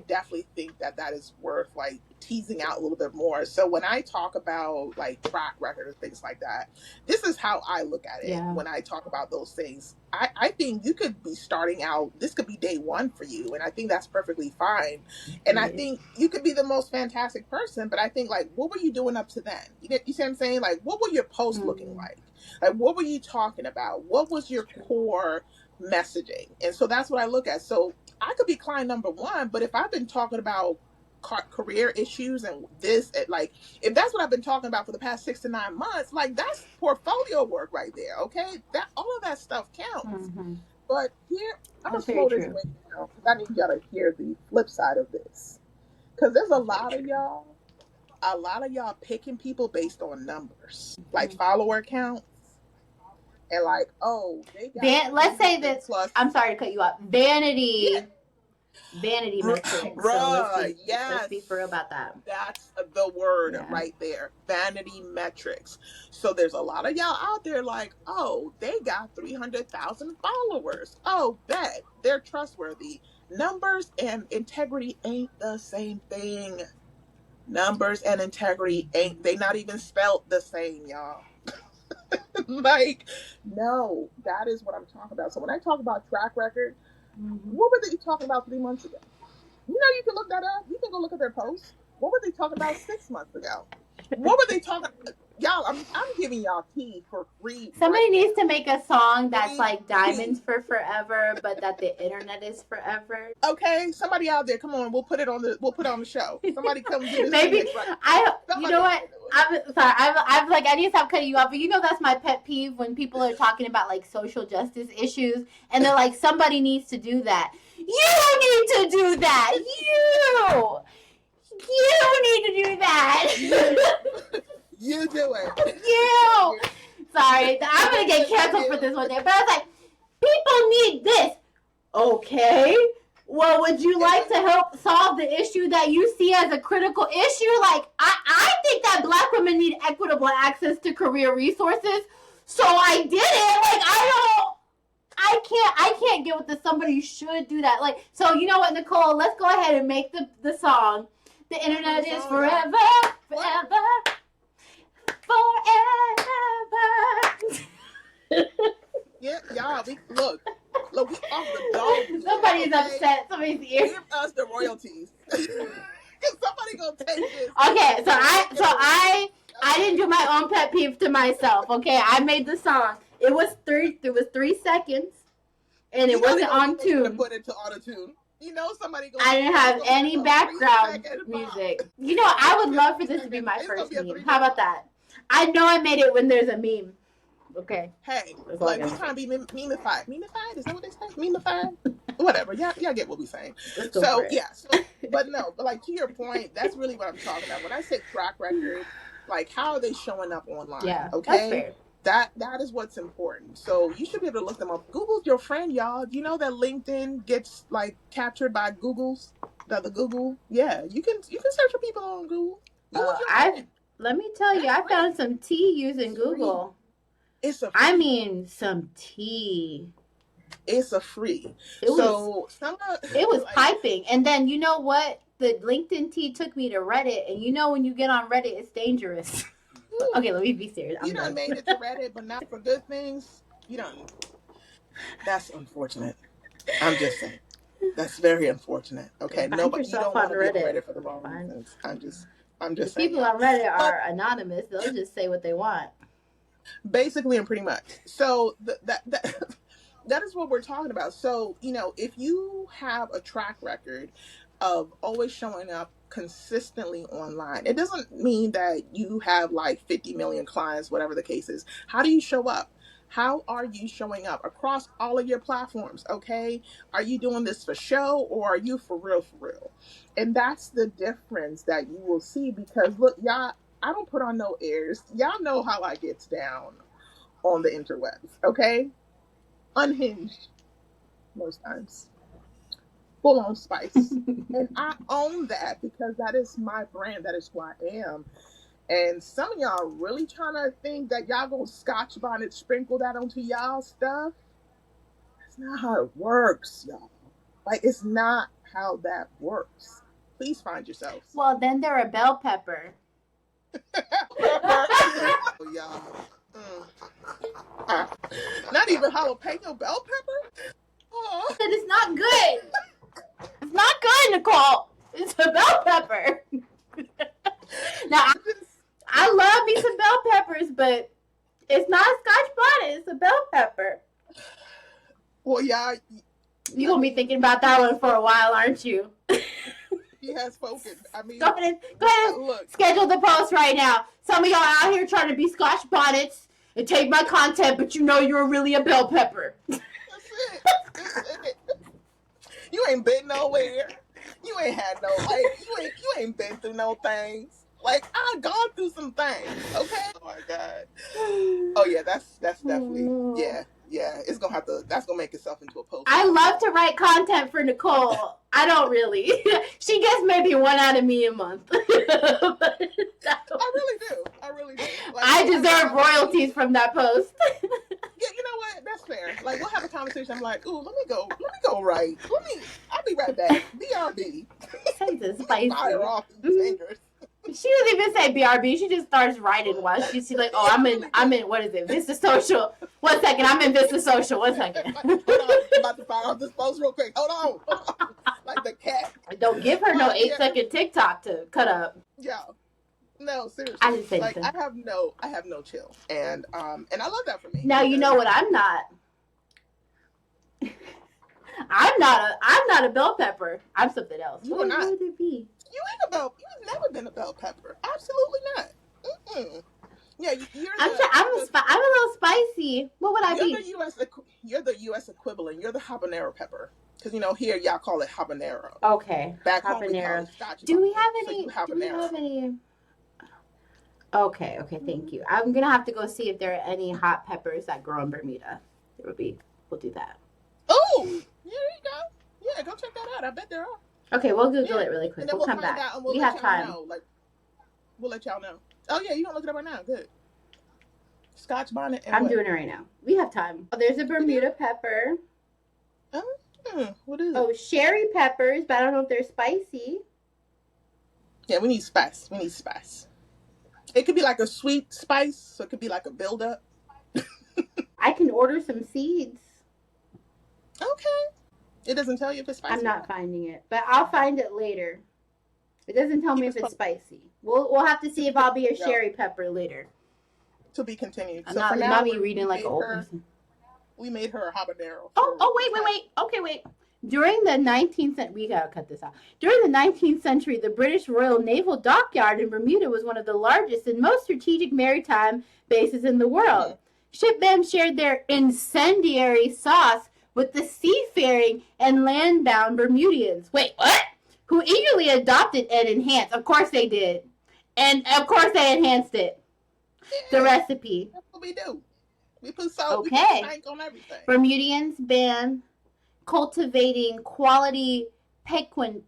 definitely think that is worth like teasing out a little bit more. So when I talk about like track record and things like that, this is how I look at it when I talk about those things. I think you could be starting out, this could be day one for you, and I think that's perfectly fine. And I think you could be the most fantastic person, but I think like, what were you doing up to then? You see what I'm saying? Like, what were your posts looking like? Like, what were you talking about? What was your core messaging? And so that's what I look at. So I could be client number 1, but if I've been talking about career issues and this, like, if that's what I've been talking about for the past 6 to 9 months, like, that's portfolio work right there. Okay, that all of that stuff counts. But here, I'm gonna slow this way down, because I need y'all to hear the flip side of this, because there's a lot of y'all picking people based on numbers, like follower counts. And like, oh, they got let's say this. I'm sorry to cut you off. Vanity metrics. So let's be for real about that. That's the word right there. Vanity metrics. So there's a lot of y'all out there like, oh, they got 300,000 followers. Oh, bet they're trustworthy. Numbers and integrity ain't the same thing. Numbers and integrity they not even spelled the same, y'all. Like, no, that is what I'm talking about. So when I talk about track record, what were they talking about 3 months ago? You know, you can look that up. You can go look at their posts. What were they talking about 6 months ago? What were they talking? Y'all, I'm giving y'all tea for free. Somebody needs to make a song that's like diamonds for forever, but that the internet is forever. Okay, somebody out there, come on, we'll put it on the show. Somebody come do this. Maybe you know what? I'm sorry. I'm like, I need to stop cutting you off, but you know that's my pet peeve when people are talking about like social justice issues and they're like, somebody needs to do that. You need to do that. You need to do that. You do it. You. Sorry, I'm gonna get canceled for this one day. But I was like, people need this. Okay. Well, would you like to help solve the issue that you see as a critical issue? Like, I think that Black women need equitable access to career resources. So I did it. Like, I can't get with the somebody should do that. Like, so you know what, Nicole? Let's go ahead and make the song. The internet is forever. Yeah, y'all, look, we off the dog. Somebody's upset. Somebody's ear. Give us the royalties. Somebody gonna take this. Okay, so I didn't do my own pet peeve to myself. Okay, I made the song. It was 3 seconds, and it wasn't on tune. Put it to auto tune. You know, somebody. I didn't have any background music. You know, I would love for this to be my first meme. How about that? I know I made it when there's a meme. Okay. Hey, like we trying to be memeified. Memeified? Is that what they say? Memeified? Whatever. Y'all get what we're saying. So yeah. But like to your point, that's really what I'm talking about. When I say track record, like how are they showing up online? Yeah. Okay. That's fair. That is what's important. So you should be able to look them up. Google's your friend, y'all. Do you know that LinkedIn gets like captured by Google's the Google? Yeah, you can search for people on Google. Let me tell you, I found some tea using Google. Some tea. It's a free. It was piping. And then you know what? The LinkedIn tea took me to Reddit, and you know when you get on Reddit, it's dangerous. Okay, let me be serious. You done made it to Reddit, but not for good things. You don't. That's unfortunate. I'm just saying. That's very unfortunate. Okay, nobody. You don't want to be on Reddit for the wrong reasons. I'm just saying. People on Reddit are anonymous. They'll just say what they want. Basically and pretty much. So that is what we're talking about. So, you know, if you have a track record of always showing up consistently online, it doesn't mean that you have like 50 million clients, whatever the case is. How do you show up? How are you showing up across all of your platforms? Okay. Are you doing this for show or are you for real, for real? And that's the difference that you will see because look, y'all, I don't put on no airs. Y'all know how I gets down on the interwebs. Okay. Unhinged most times. Full on spice. And I own that because that is my brand. That is who I am. And some of y'all really trying to think that y'all gonna scotch bonnet sprinkle that onto y'all stuff. That's not how it works, y'all. Like, it's not how that works. Please find yourselves. Well, then they're a bell pepper. Oh, y'all. Not even jalapeno bell pepper? Oh. That is not good. It's not good, Nicole. It's a bell pepper. Now, I love me some bell peppers, but it's not a scotch bonnet. It's a bell pepper. Well, y'all. You're going to be thinking about that one for a while, aren't you? He has spoken. I mean, go ahead. Look. Schedule the post right now. Some of y'all out here trying to be scotch bonnets and take my content, but you know you're really a bell pepper. That's it. You ain't been nowhere. You ain't had no, like, you ain't been through no things. Like, I've gone through some things, okay? Oh my God. Oh yeah, that's definitely, yeah. It's gonna have to, that's gonna make itself into a post. I love to write content for Nicole. I don't really. She gets maybe one out of me a month. I really do. Like, I deserve royalties from that post. Yeah, you know what? That's fair. Like, we'll have a conversation. I'm like, ooh, let me go write. I'll be right back. BRB. Sounds spicy. Fire off these fingers. She doesn't even say BRB. She just starts writing while she's like, oh, I'm in, what is it? Vista Social. 1 second. I'm in Vista Social. 1 second. Hold on. I'm about to fire off this post real quick. Hold on. Like the cat. Don't give her no 8-second TikTok to cut up. Yeah. No, seriously. I didn't say like, anything. I have no chill. And I love that for me. Now you know what I'm not. I'm not a bell pepper. I'm something else. You are not. What would it be? You've never been a bell pepper. Absolutely not. Mm-mm. Yeah, I'm a little spicy. What would I be? You're the U.S. equivalent. You're the habanero pepper. Because, here y'all call it habanero. Okay. Back habanero. home we call it scotch. Do we have any? Okay, thank you. I'm going to have to go see if there are any hot peppers that grow in Bermuda. We'll do that. Oh, yeah, there you go. Yeah, go check that out. I bet there are. Okay, we'll Google it really quick. And then we'll come back. We have time. We'll let y'all know. Oh, yeah, you don't look it up right now. Good. Scotch bonnet. And I'm doing it right now. We have time. Oh, there's a Bermuda pepper. What is it? Oh, sherry peppers, but I don't know if they're spicy. Yeah, we need spice. It could be like a sweet spice, so it could be like a build-up. I can order some seeds. Okay. It doesn't tell you if it's spicy. I'm not finding it, but I'll find it later. It doesn't tell me if it's spicy. We'll have to see if I'll be a sherry pepper later. To be continued. I'm not mommy reading like an old person. We made her a habanero. Wait. During the 19th century, we gotta cut this out. During the 19th century, the British Royal Naval Dockyard in Bermuda was one of the largest and most strategic maritime bases in the world. Mm-hmm. Shipmen shared their incendiary sauce with the seafaring and land-bound Bermudians. Wait, what? Who eagerly adopted and enhanced. Of course they did. And of course they enhanced it. Yeah, the recipe. That's what we do. We put salt, okay. We put stank on everything. Bermudians began cultivating quality pequin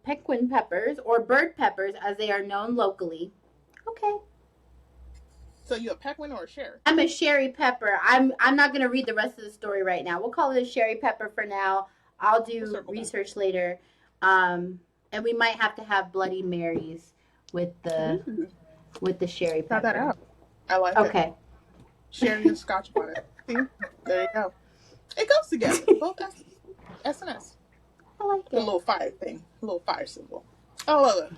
peppers, or bird peppers as they are known locally. Okay. So you a pequin or a sherry? I'm a sherry pepper. I'm not going to read the rest of the story right now. We'll call it a sherry pepper for now. I'll do research later. And we might have to have Bloody Marys with the sherry pepper. Try that out. I like it. Okay. Sherry and scotch bonnet. See? There you go. It goes together. Both S and S. I like it. A little fire thing. A little fire symbol. I love it.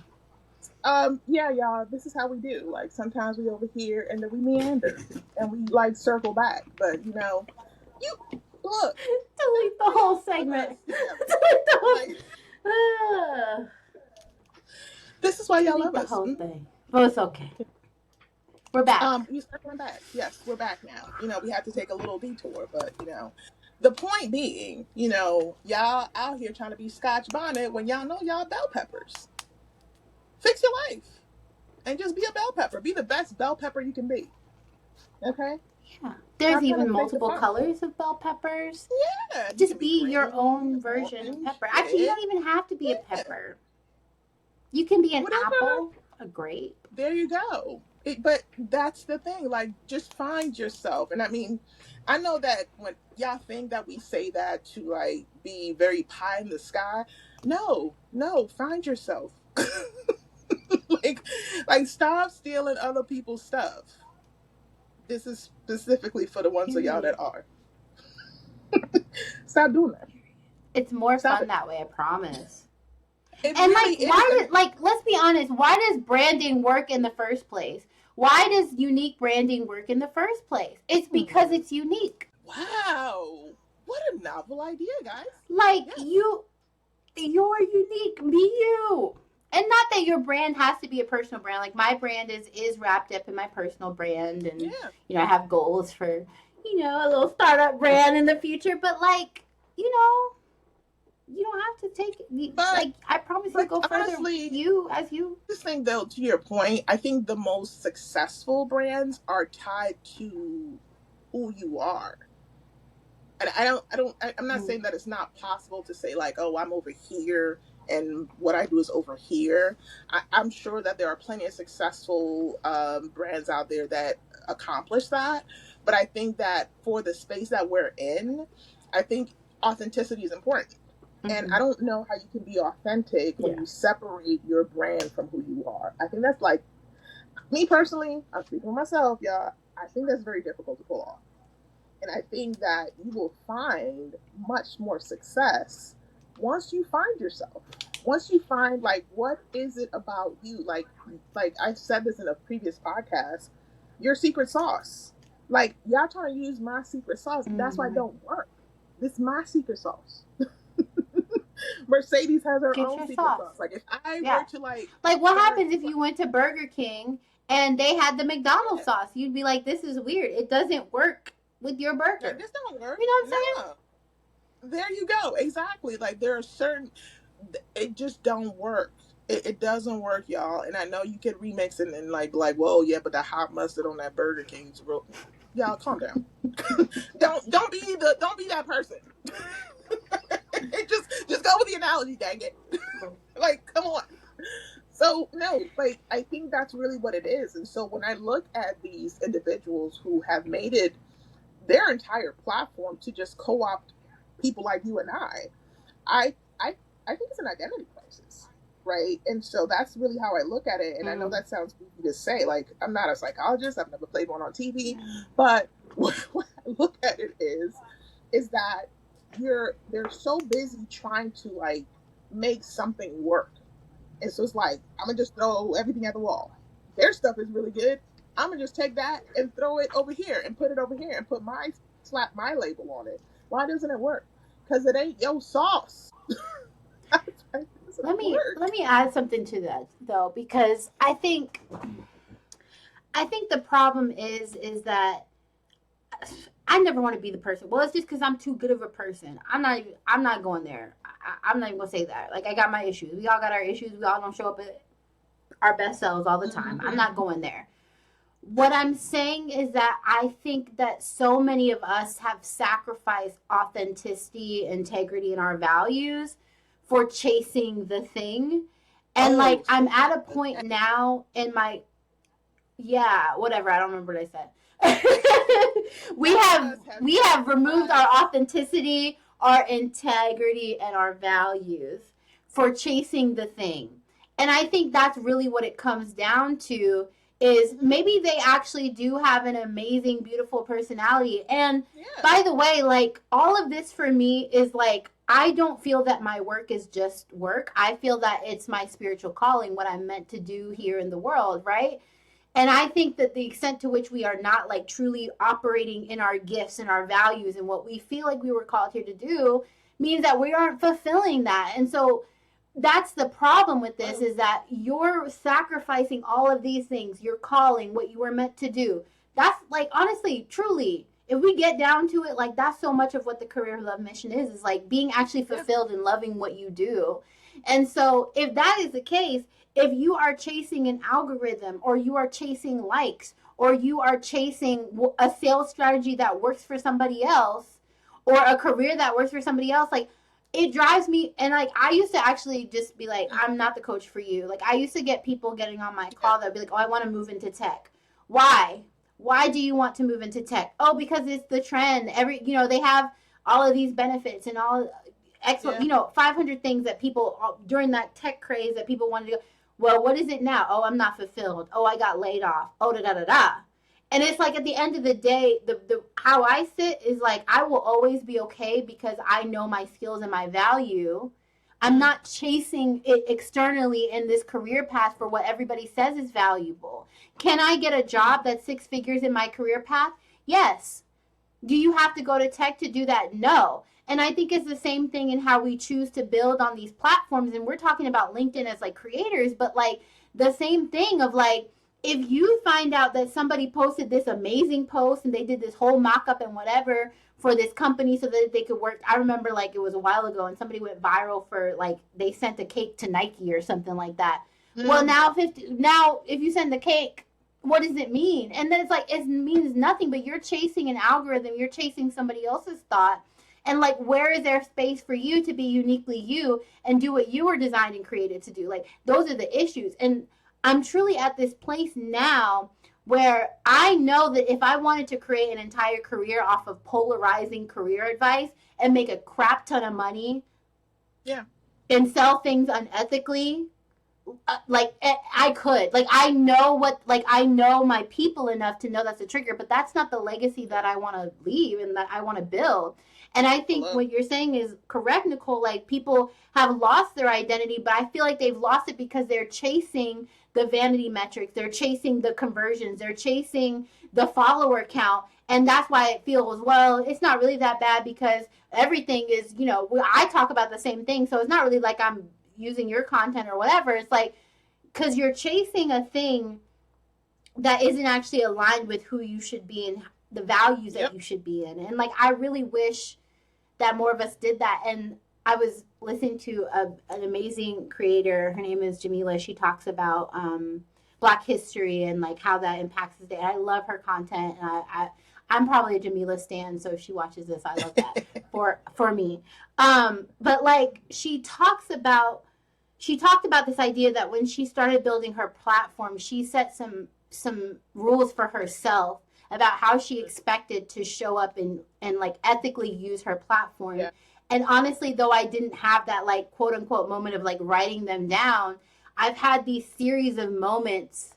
Yeah, y'all, this is how we do. Like, sometimes we over here and then we meander and we like circle back. But you look. Delete the whole segment. Delete the whole. This is why y'all love the us. Whole thing. Well, it's okay. We're back. You circling back. Yes, we're back now. We had to take a little detour, but the point being, y'all out here trying to be Scotch bonnet when y'all know y'all bell peppers. Fix your life and just be a bell pepper. Be the best bell pepper you can be. Okay? Yeah. There's Stop trying even to fake the multiple funk. colors of bell peppers. Yeah. Just be your own version of pepper. Actually, you don't even have to be a pepper. You can be an apple, a grape. There you go. But that's the thing. Like, just find yourself. And I mean, I know that when y'all think that we say that to like be very pie in the sky. No, find yourself. like stop stealing other people's stuff. This is specifically for the ones of y'all that are. Stop doing that. It's more fun that way, I promise. It and really let's be honest, why does branding work in the first place? Why does unique branding work in the first place? It's because it's unique. Wow. What a novel idea, guys. Like, you're unique. Be you. And not that your brand has to be a personal brand. Like, my brand is wrapped up in my personal brand. And, I have goals for, a little startup brand in the future. But, like, you don't have to take it. Like, I promise you go further. You. This thing, though, to your point, I think the most successful brands are tied to who you are. And I'm not saying that it's not possible to say, like, oh, I'm over here and what I do is over here. I'm sure that there are plenty of successful brands out there that accomplish that. But I think that for the space that we're in, I think authenticity is important. And I don't know how you can be authentic when you separate your brand from who you are. I think that's like, me personally, I'm speaking for myself, y'all. I think that's very difficult to pull off. And I think that you will find much more success once you find yourself. Once you find, like, what is it about you? Like I said this in a previous podcast, your secret sauce. Like, y'all trying to use my secret sauce. That's why it don't work. This is my secret sauce. Mercedes has her own secret sauce. Like, if I were to like what happens if you went to Burger King and they had the McDonald's sauce? You'd be like, this is weird. It doesn't work with your burger. This don't work. You know what I'm saying? There you go. Exactly. Like, there are certain, it just don't work. It doesn't work, y'all. And I know you can remix it and like, whoa, yeah, but the hot mustard on that Burger King's real. Y'all, calm down. don't be that person. just go with the analogy, dang it. Like, come on. So no, like, I think that's really what it is. And so when I look at these individuals who have made it their entire platform to just co-opt people like you and I think it's an identity crisis, right? And so that's really how I look at it. And I know that sounds easy to say. Like, I'm not a psychologist. I've never played one on TV. But what I look at it is that they're so busy trying to, like, make something work. And so it's like, I'm going to just throw everything at the wall. Their stuff is really good. I'm going to just take that and throw it over here and put it over here and slap my label on it. Why doesn't it work? Because it ain't your sauce. Let me add something to that, though, because I think the problem is that I never want to be the person. Well, it's just because I'm too good of a person. I'm not going there. I'm not even gonna say that. Like, I got my issues. We all got our issues. We all don't show up at our best selves all the time. I'm not going there. What I'm saying is that I think that so many of us have sacrificed authenticity, integrity, and our values for chasing the thing. And I'm at a point now in my, whatever. I don't remember what I said. we have removed our authenticity, our integrity, and our values for chasing the thing. And I think that's really what it comes down to, is maybe they actually do have an amazing, beautiful personality. And by the way, like, all of this for me is like, I don't feel that my work is just work. I feel that it's my spiritual calling, what I'm meant to do here in the world, right? And I think that the extent to which we are not, like, truly operating in our gifts and our values and what we feel like we were called here to do means that we aren't fulfilling that. And so that's the problem with this, is that you're sacrificing all of these things, your calling, what you were meant to do. That's like, honestly, truly, if we get down to it, like, that's so much of what the career love mission is like being actually fulfilled and loving what you do. And so if that is the case, if you are chasing an algorithm, or you are chasing likes, or you are chasing a sales strategy that works for somebody else, or a career that works for somebody else, like, it drives me. And like, I used to actually just be like, I'm not the coach for you. Like, I used to get people getting on my call that would be like, oh, I want to move into tech. Why do you want to move into tech? Oh, because it's the trend. They have all of these benefits and all excellent, 500 things that people during that tech craze that people wanted to go. Well, what is it now? Oh, I'm not fulfilled. Oh, I got laid off. Oh, da da da da. And it's like, at the end of the day, the how I sit is like, I will always be okay because I know my skills and my value. I'm not chasing it externally in this career path for what everybody says is valuable. Can I get a job that's 6 figures in my career path? Yes. Do you have to go to tech to do that? No. And I think it's the same thing in how we choose to build on these platforms. And we're talking about LinkedIn as like creators, but like the same thing of like, if you find out that somebody posted this amazing post and they did this whole mock-up and whatever for this company so that they could work. I remember like it was a while ago and somebody went viral for like, they sent a cake to Nike or something like that. Well, now if you send the cake, what does it mean? And then it's like, it means nothing, but you're chasing an algorithm. You're chasing somebody else's thought. And like, where is there space for you to be uniquely you and do what you were designed and created to do? Like, those are the issues. And I'm truly at this place now where I know that if I wanted to create an entire career off of polarizing career advice and make a crap ton of money, and sell things unethically, like, I could. Like, I know my people enough to know that's a trigger, but that's not the legacy that I want to leave and that I want to build. And I think what you're saying is correct, Nicole. Like, people have lost their identity, but I feel like they've lost it because they're chasing the vanity metrics. They're chasing the conversions. They're chasing the follower count. And that's why it feels, well, it's not really that bad because everything is, I talk about the same thing. So it's not really like I'm using your content or whatever. It's like, because you're chasing a thing that isn't actually aligned with who you should be and the values that you should be in. And like, I really wish that more of us did that. And I was listening to an amazing creator. Her name is Jamila. She talks about Black history and like how that impacts the day. I love her content. And I'm probably a Jamila stan, so if she watches this, I love that for me. But like, she talked about this idea that when she started building her platform, she set some rules for herself about how she expected to show up and like ethically use her platform. Yeah. And honestly, though I didn't have that like quote unquote moment of like writing them down, I've had these series of moments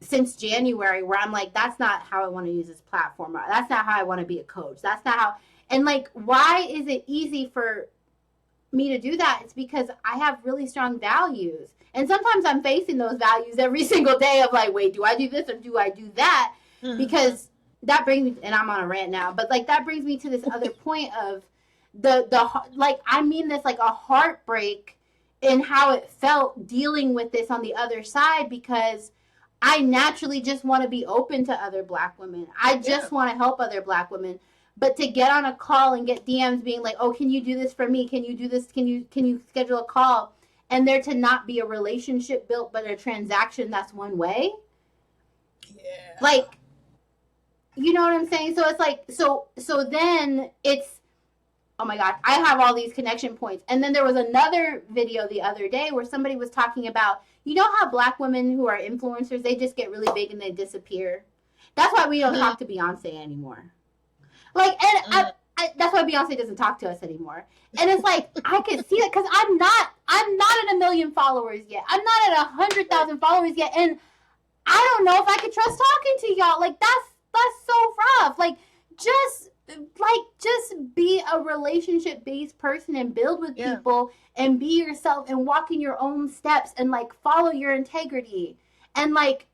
since January where I'm like, that's not how I want to use this platform. That's not how I want to be a coach. That's not how. And like, why is it easy for me to do that? It's because I have really strong values. And sometimes I'm facing those values every single day of like, wait, do I do this or do I do that? Mm-hmm. Because that brings me, and I'm on a rant now, but like that brings me to this other point of the like, I mean this like a heartbreak in how it felt dealing with this on the other side, because I naturally just want to be open to other Black women. I just want to help other Black women. But to get on a call and get DMs being like, oh, can you do this for me? Can you do this? Can you schedule a call? And there to not be a relationship built, but a transaction that's one way. Yeah. Like, you know what I'm saying? So it's like, so then it's, oh my God, I have all these connection points. And then there was another video the other day where somebody was talking about, you know how Black women who are influencers, they just get really big and they disappear. That's why we don't talk to Beyonce anymore. Like, and that's why Beyonce doesn't talk to us anymore. And it's like, I could see it because I'm not at 1 million followers yet. I'm not at 100,000 followers yet. And I don't know if I could trust talking to y'all. Like, that's so rough. Like, just be a relationship-based person and build with people and be yourself and walk in your own steps and like follow your integrity and like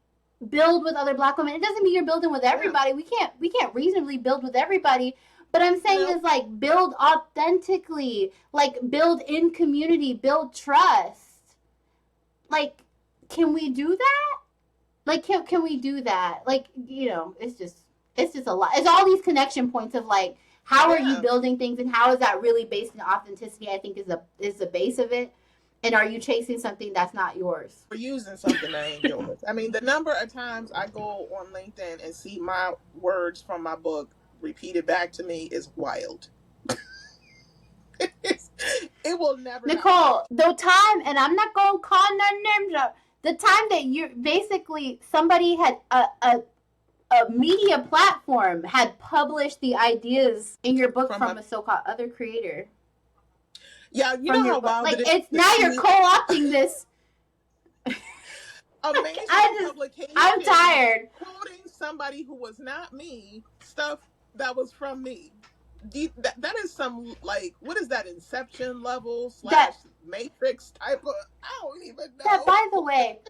build with other Black women. It doesn't mean you're building with everybody. We can't reasonably build with everybody, But I'm saying is like build authentically, like build in community, build trust. Like, can we do that? Like, can we do that? Like, you know, it's just a lot. It's all these connection points of like, how are you building things, and how is that really based in authenticity? I think is the base of it. And are you chasing something that's not yours? Or using something that ain't yours. I mean, the number of times I go on LinkedIn and see my words from my book repeated back to me is wild. It will never. Nicole, the time, and I'm not going to call no names out, the time that you're basically, somebody had a media platform had published the ideas in your book from a so-called other creator. Yeah, you know how wild like, it's now you're co-opting this. A mainstream publication. I'm tired. Quoting somebody who was not me, stuff that was from me. That is some, like, what is that, Inception level / Matrix type of, I don't even know. That, by the way,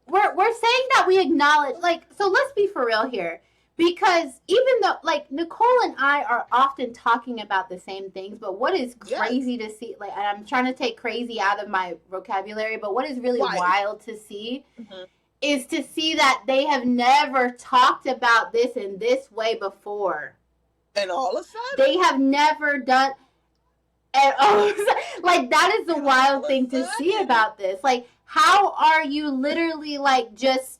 we're saying that we acknowledge, like, so let's be for real here. Because even though, like, Nicole and I are often talking about the same things, but what is crazy to see, like, and I'm trying to take crazy out of my vocabulary, but what is really wild to see is to see that they have never talked about this in this way before. And all of a sudden, they have never done, like, that is the wild thing to see about this. Like, how are you literally, like, just,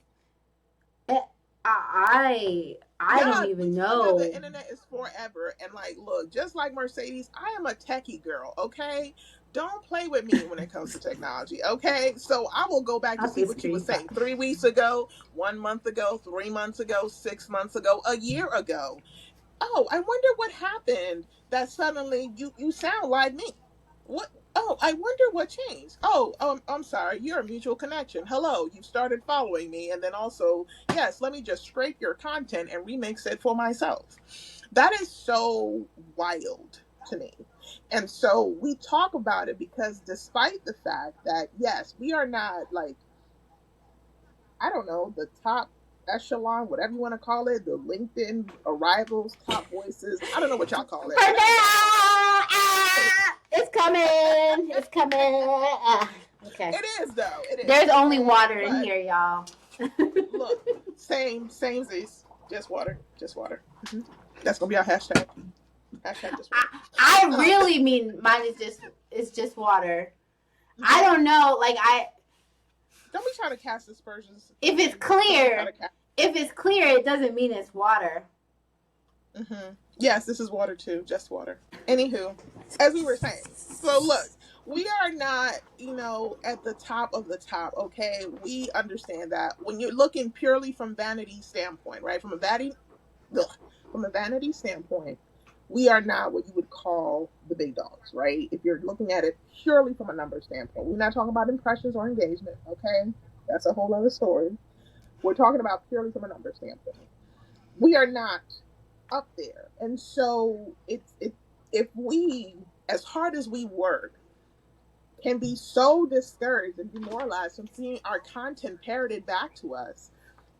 I don't even know. The internet is forever. And, like, look, just like Mercedes, I am a techie girl, okay? Don't play with me when it comes to technology, okay? So I will go back to see what you were saying 3 weeks ago, 1 month ago, 3 months ago, 6 months ago, a year ago. Oh, I wonder what happened that suddenly you sound like me. What? Oh, I wonder what changed. Oh, I'm sorry. You're a mutual connection. Hello, you started following me. And then also, yes, let me just scrape your content and remix it for myself. That is so wild to me. And so we talk about it because despite the fact that, yes, we are not, like, I don't know, the top echelon, whatever you want to call it, the LinkedIn arrivals, top voices. I don't know what y'all call it. It's coming. It's coming. Okay. It is, though. It is. There's only water in here, y'all. Look, same just water. Just water. Mm-hmm. That's going to be our hashtag. Hashtag just water. I really mean mine is just water. Mm-hmm. I don't know. Like, don't be trying to cast aspersions. If it's clear, it doesn't mean it's water. Mm-hmm. Yes, this is water too, just water. Anywho, as we were saying, so look, we are not, at the top of the top, okay? We understand that when you're looking purely from vanity standpoint, right? From a vanity standpoint, we are not what you would call the big dogs, right? If you're looking at it purely from a number standpoint, we're not talking about impressions or engagement, okay? That's a whole other story. We're talking about purely from a number standpoint. We are not up there. And so if we, as hard as we work, can be so discouraged and demoralized from seeing our content parroted back to us.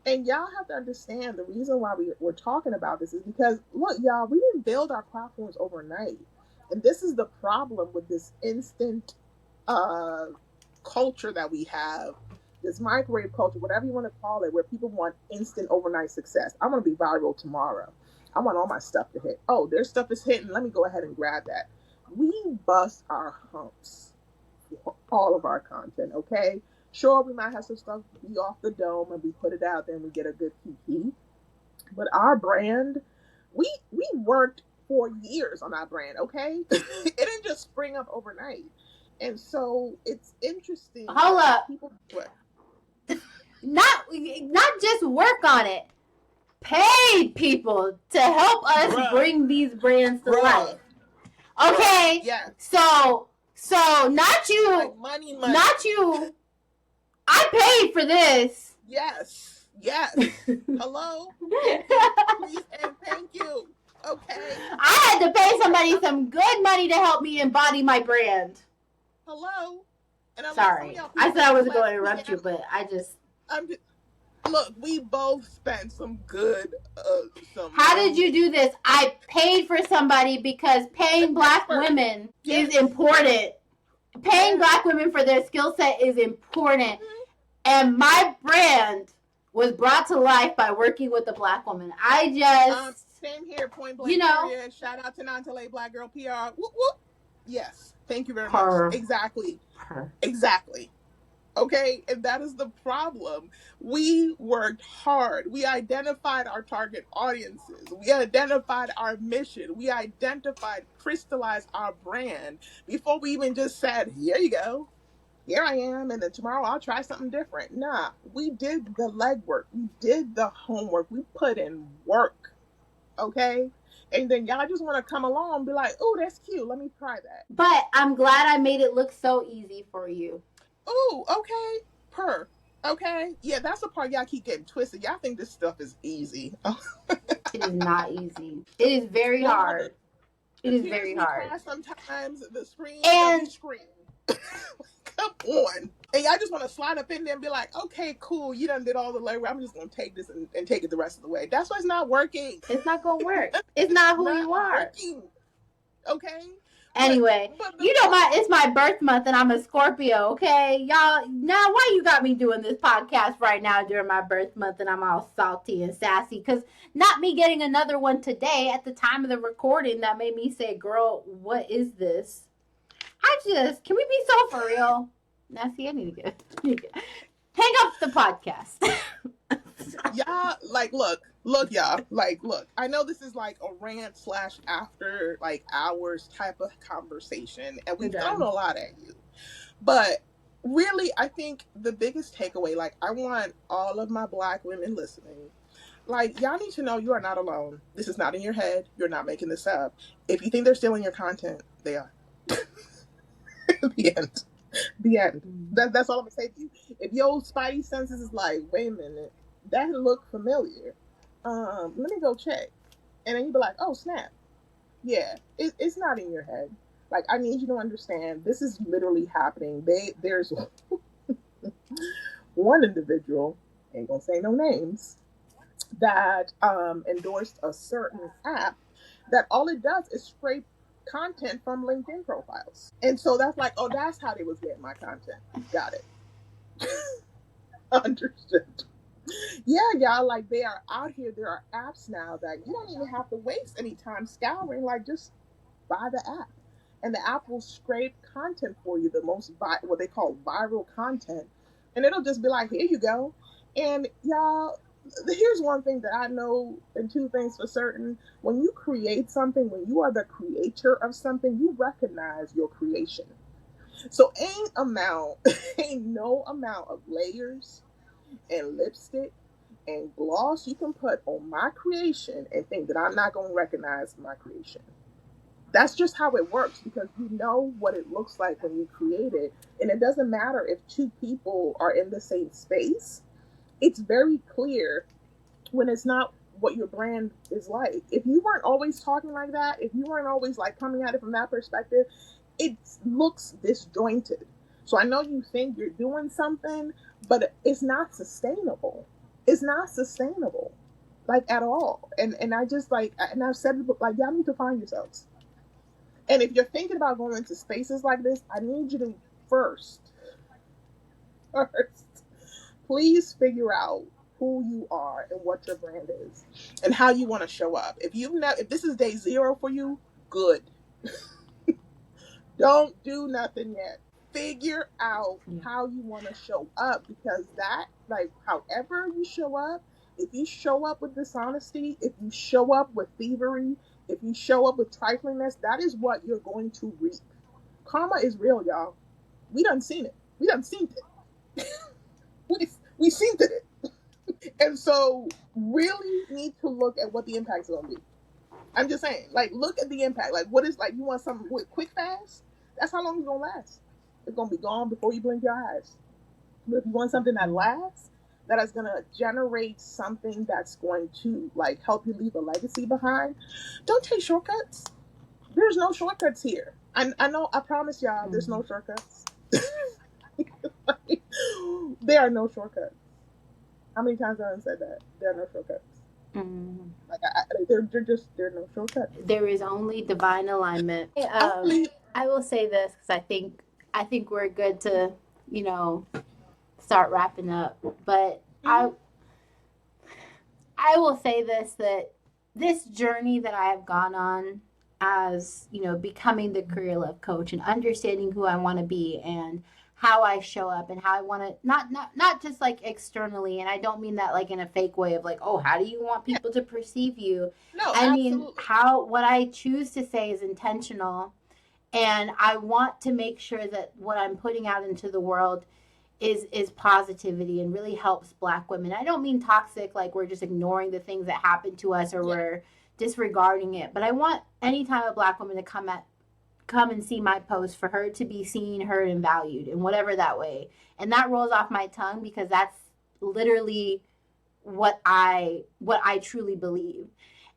And y'all have to understand the reason why we're talking about this is because, look, y'all, we didn't build our platforms overnight. And this is the problem with this instant culture that we have, this microwave culture, whatever you want to call it, where people want instant overnight success. I want to be viral tomorrow. I want all my stuff to hit. Oh, their stuff is hitting. Let me go ahead and grab that. We bust our humps for all of our content, okay? Sure, we might have some stuff be off the dome and we put it out there and we get a good PP. But our brand, we worked for years on our brand, okay? It didn't just spring up overnight. And so it's interesting. Hold up. What? Not just work on it. Paid people to help us bring these brands to life. Okay? Yeah. So not you. Like money. Not you. I paid for this. Yes. Hello? Please and thank you. Okay. I had to pay somebody some good money to help me embody my brand. Hello? And sorry. I said I wasn't going to interrupt you, but I'm just Look, we both spent some good, How did you do this? I paid for somebody because paying Black women is important. Paying Black women for their skill set is important. And my brand was brought to life by working with a Black woman. I just same here, point blank. Period. Shout out to Nontele Black Girl PR. Whoop, whoop. Yes, thank you very much. Exactly. Exactly. Okay, and that is the problem. We worked hard. We identified our target audiences. We identified our mission. We identified, crystallized our brand before we even just said, here you go. Here I am, and then tomorrow I'll try something different. Nah, we did the legwork. We did the homework. We put in work. Okay? And then y'all just want to come along and be like, oh, that's cute. Let me try that. But I'm glad I made it look so easy for you. Oh, okay. Okay. Yeah, that's the part y'all keep getting twisted. Y'all think this stuff is easy. It is not easy. It is very hard. It is very hard. Sometimes the screen doesn't scream. Come on. And y'all just want to slide up in there and be like, okay, cool, you done did all the labor. I'm just going to take this and take it the rest of the way. That's why it's not working. It's not going to work. It's not who you are. Working. Okay? Anyway, you know it's my birth month and I'm a Scorpio, okay? Y'all, now why you got me doing this podcast right now during my birth month and I'm all salty and sassy? Because not me getting another one today at the time of the recording that made me say, girl, what is this? Can we be so for real? Now, see, I need to get hang up the podcast. Y'all, like, look, y'all, like, look, I know this is like a rant / after, like, hours type of conversation, and we've thrown a lot at you, but really, I think the biggest takeaway, like, I want all of my Black women listening, like, y'all need to know you are not alone. This is not in your head. You're not making this up. If you think they're stealing your content, they are. The end. The end. That's all I'm gonna say to you. If your spidey senses is like, wait a minute, that look familiar. Let me go check. And then you be like, oh snap. Yeah, it's not in your head. Like, I need you to understand, this is literally happening. There's one individual, ain't gonna say no names, that endorsed a certain app that all it does is scrape content from LinkedIn profiles. And so that's like, oh, that's how they was getting my content. Got it. Understood. Yeah, y'all, like, they are out here. There are apps now that you don't even have to waste any time scouring. Like, just buy the app. And the app will scrape content for you, the most, what they call viral content. And it'll just be like, here you go. And y'all, here's one thing that I know, and two things for certain. When you create something, when you are the creator of something, you recognize your creation. So ain't no amount of layers and lipstick and gloss you can put on my creation and think that I'm not going to recognize my creation. That's just how it works, because you know what it looks like when you create it. And it doesn't matter if two people are in the same space. It's very clear when it's not what your brand is like. If you weren't always talking like that, if you weren't always like coming at it from that perspective, it looks disjointed. So I know you think you're doing something, but it's not sustainable. It's not sustainable, like, at all. And I just, like, and I've said it, like, y'all need to find yourselves. And if you're thinking about going into spaces like this, I need you to first, please figure out who you are and what your brand is and how you want to show up. If this is day 0 for you, good. Don't do nothing yet. Figure out how you want to show up, because that, like, however you show up, if you show up with dishonesty, if you show up with thievery, if you show up with triflingness, that is what you're going to reap. Karma is real, y'all. We done seen it. We done seen it. we seen it. And so really need to look at what the impact is going to be. I'm just saying, like, look at the impact. Like, what is, like, you want something quick, fast? That's how long it's going to last. It's going to be gone before you blink your eyes. But if you want something that lasts, that is going to generate something that's going to, like, help you leave a legacy behind, don't take shortcuts. There's no shortcuts here. I know, I promise y'all, there's no shortcuts. There are no shortcuts. How many times have I said that? There are no shortcuts. Mm. Like there are no shortcuts. There is only divine alignment. I will say this because I think we're good to, you know, start wrapping up. But I will say this, that this journey that I have gone on as, you know, becoming the career love coach and understanding who I want to be and how I show up and how I want to not just like externally, and I don't mean that like in a fake way of like, oh, how do you want people to perceive you? No, I absolutely. mean what I choose to say is intentional, and I want to make sure that what I'm putting out into the world is positivity and really helps Black women. I don't mean toxic, like we're just ignoring the things that happen to us or we're disregarding it, but I want anytime a Black woman to come and see my post, for her to be seen, heard, and valued in whatever that way. And that rolls off my tongue because that's literally what I truly believe.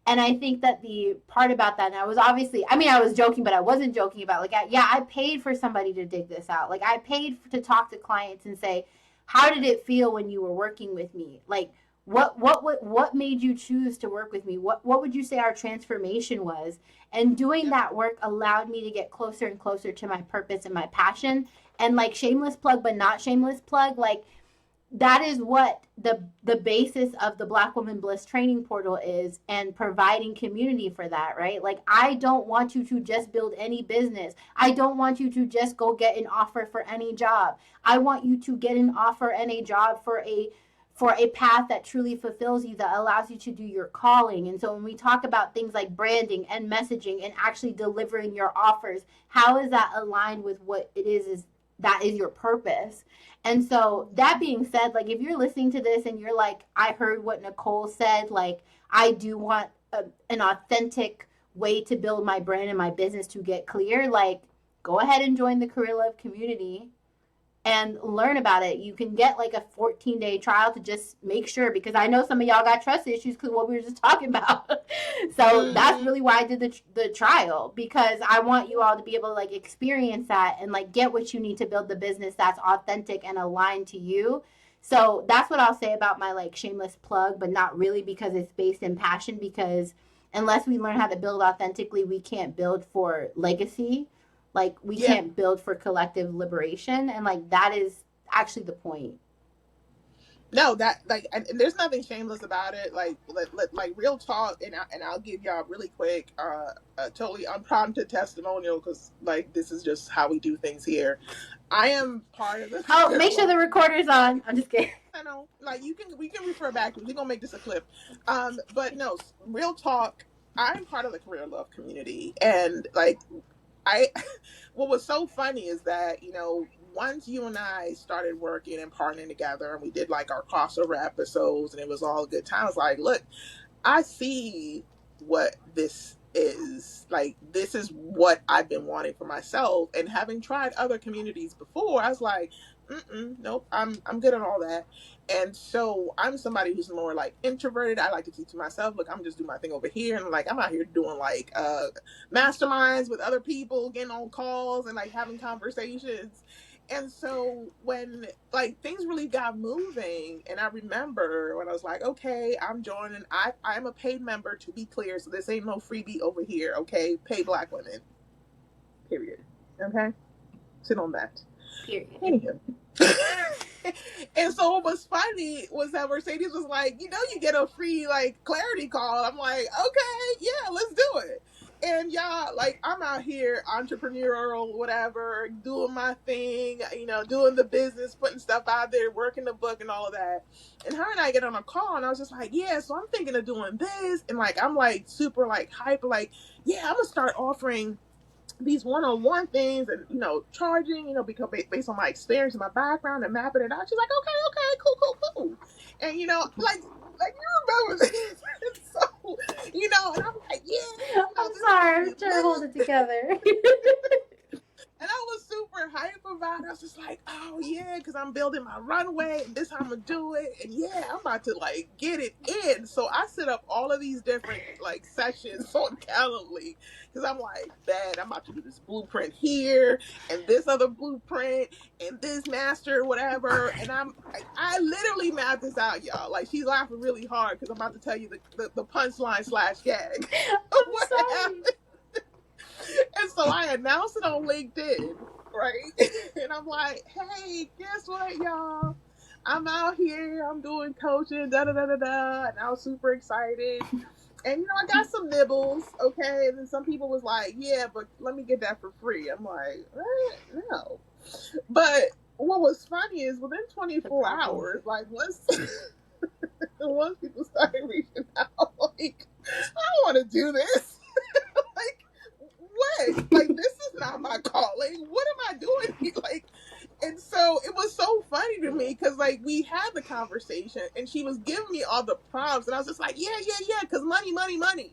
And I think that the part about that, and I was obviously, I mean, I was joking, but I wasn't joking about, like, I paid for somebody to dig this out. Like, I paid to talk to clients and say, how did it feel when you were working with me? Like, what made you choose to work with me? What would you say our transformation was? And doing that work allowed me to get closer and closer to my purpose and my passion. And like, shameless plug, but not shameless plug, like, that is what the basis of the Black Woman Bliss training portal is, and providing community for that, right? Like, I don't want you to just build any business. I don't want you to just go get an offer for any job. I want you to get an offer and a job for a path that truly fulfills you, that allows you to do your calling. And so when we talk about things like branding and messaging and actually delivering your offers, how is that aligned with what it is that is your purpose? And so that being said, like, if you're listening to this and you're like, I heard what Nicole said, like, I do want an authentic way to build my brand and my business to get clear, like, go ahead and join the Career Love community and learn about it. You can get like a 14-day trial to just make sure, because I know some of y'all got trust issues because what we were just talking about. So that's really why I did the trial, because I want you all to be able to like experience that and like get what you need to build the business that's authentic and aligned to you. So that's what I'll say about my like shameless plug, but not really, because it's based in passion, because unless we learn how to build authentically, we can't build for legacy. Like, we can't build for collective liberation. And like, that is actually the point. No, that, like, and there's nothing shameless about it. Like, like real talk, and I'll give y'all really quick, a totally unprompted testimonial, because like, this is just how we do things here. I am part of the. Oh, make sure the recorder's on. I'm just kidding. I know, like, we can refer back to. We're gonna make this a clip, but no, real talk. I'm part of the Career Love community, and like, what was so funny is that, you know, once you and I started working and partnering together, and we did like our crossover episodes, and it was all a good time. I was like, look, I see what this is. Like, this is what I've been wanting for myself. And having tried other communities before, I was like, nope, I'm good at all that. And so I'm somebody who's more like introverted. I like to keep to myself. Look, I'm just doing my thing over here, and like, I'm out here doing like masterminds with other people, getting on calls and like having conversations. And so when like things really got moving, and I remember when I was like, okay, I'm joining. I'm a paid member, to be clear, so this ain't no freebie over here. Okay, pay Black women. Period. Okay, sit on that. Period. Anywho. And so what was funny was that Mercedes was like, you know, you get a free like clarity call. I'm like, okay, yeah, let's do it. And y'all, like, I'm out here entrepreneurial, whatever, doing my thing, you know, doing the business, putting stuff out there, working the book and all of that. And her and I get on a call, and I was just like, yeah, so I'm thinking of doing this. And like, I'm like super like hyper, like, yeah, I'm gonna start offering these one-on-one things, and, you know, charging, you know, because based on my experience and my background, and mapping it out. She's like, okay, cool. And, you know, like you remember this. So, you know, and I'm like, yeah. You know, I'm sorry, I'm trying to hold it together. And I was super super hype about it. I was just like, oh yeah, because I'm building my runway and this how I'm gonna do it. And yeah, I'm about to like get it in. So I set up all of these different like sessions on Calendly because I'm like, bad, I'm about to do this blueprint here and this other blueprint and this master, whatever. And I literally mapped this out, y'all. Like she's laughing really hard because I'm about to tell you the punchline / gag. I'm sorry. And so I announced it on LinkedIn, right? And I'm like, hey, guess what, y'all? I'm out here, I'm doing coaching, da da da da da. And I was super excited. And I got some nibbles, okay? And then some people was like, yeah, but let me get that for free. I'm like, no. But what was funny is within 24 hours, like once people started reaching out, like, I don't want to do this. Like, what? Like, this is not my calling. What am I doing? Like, and so it was so funny to me because, like, we had the conversation and she was giving me all the prompts, and I was just like, yeah, because money, money, money.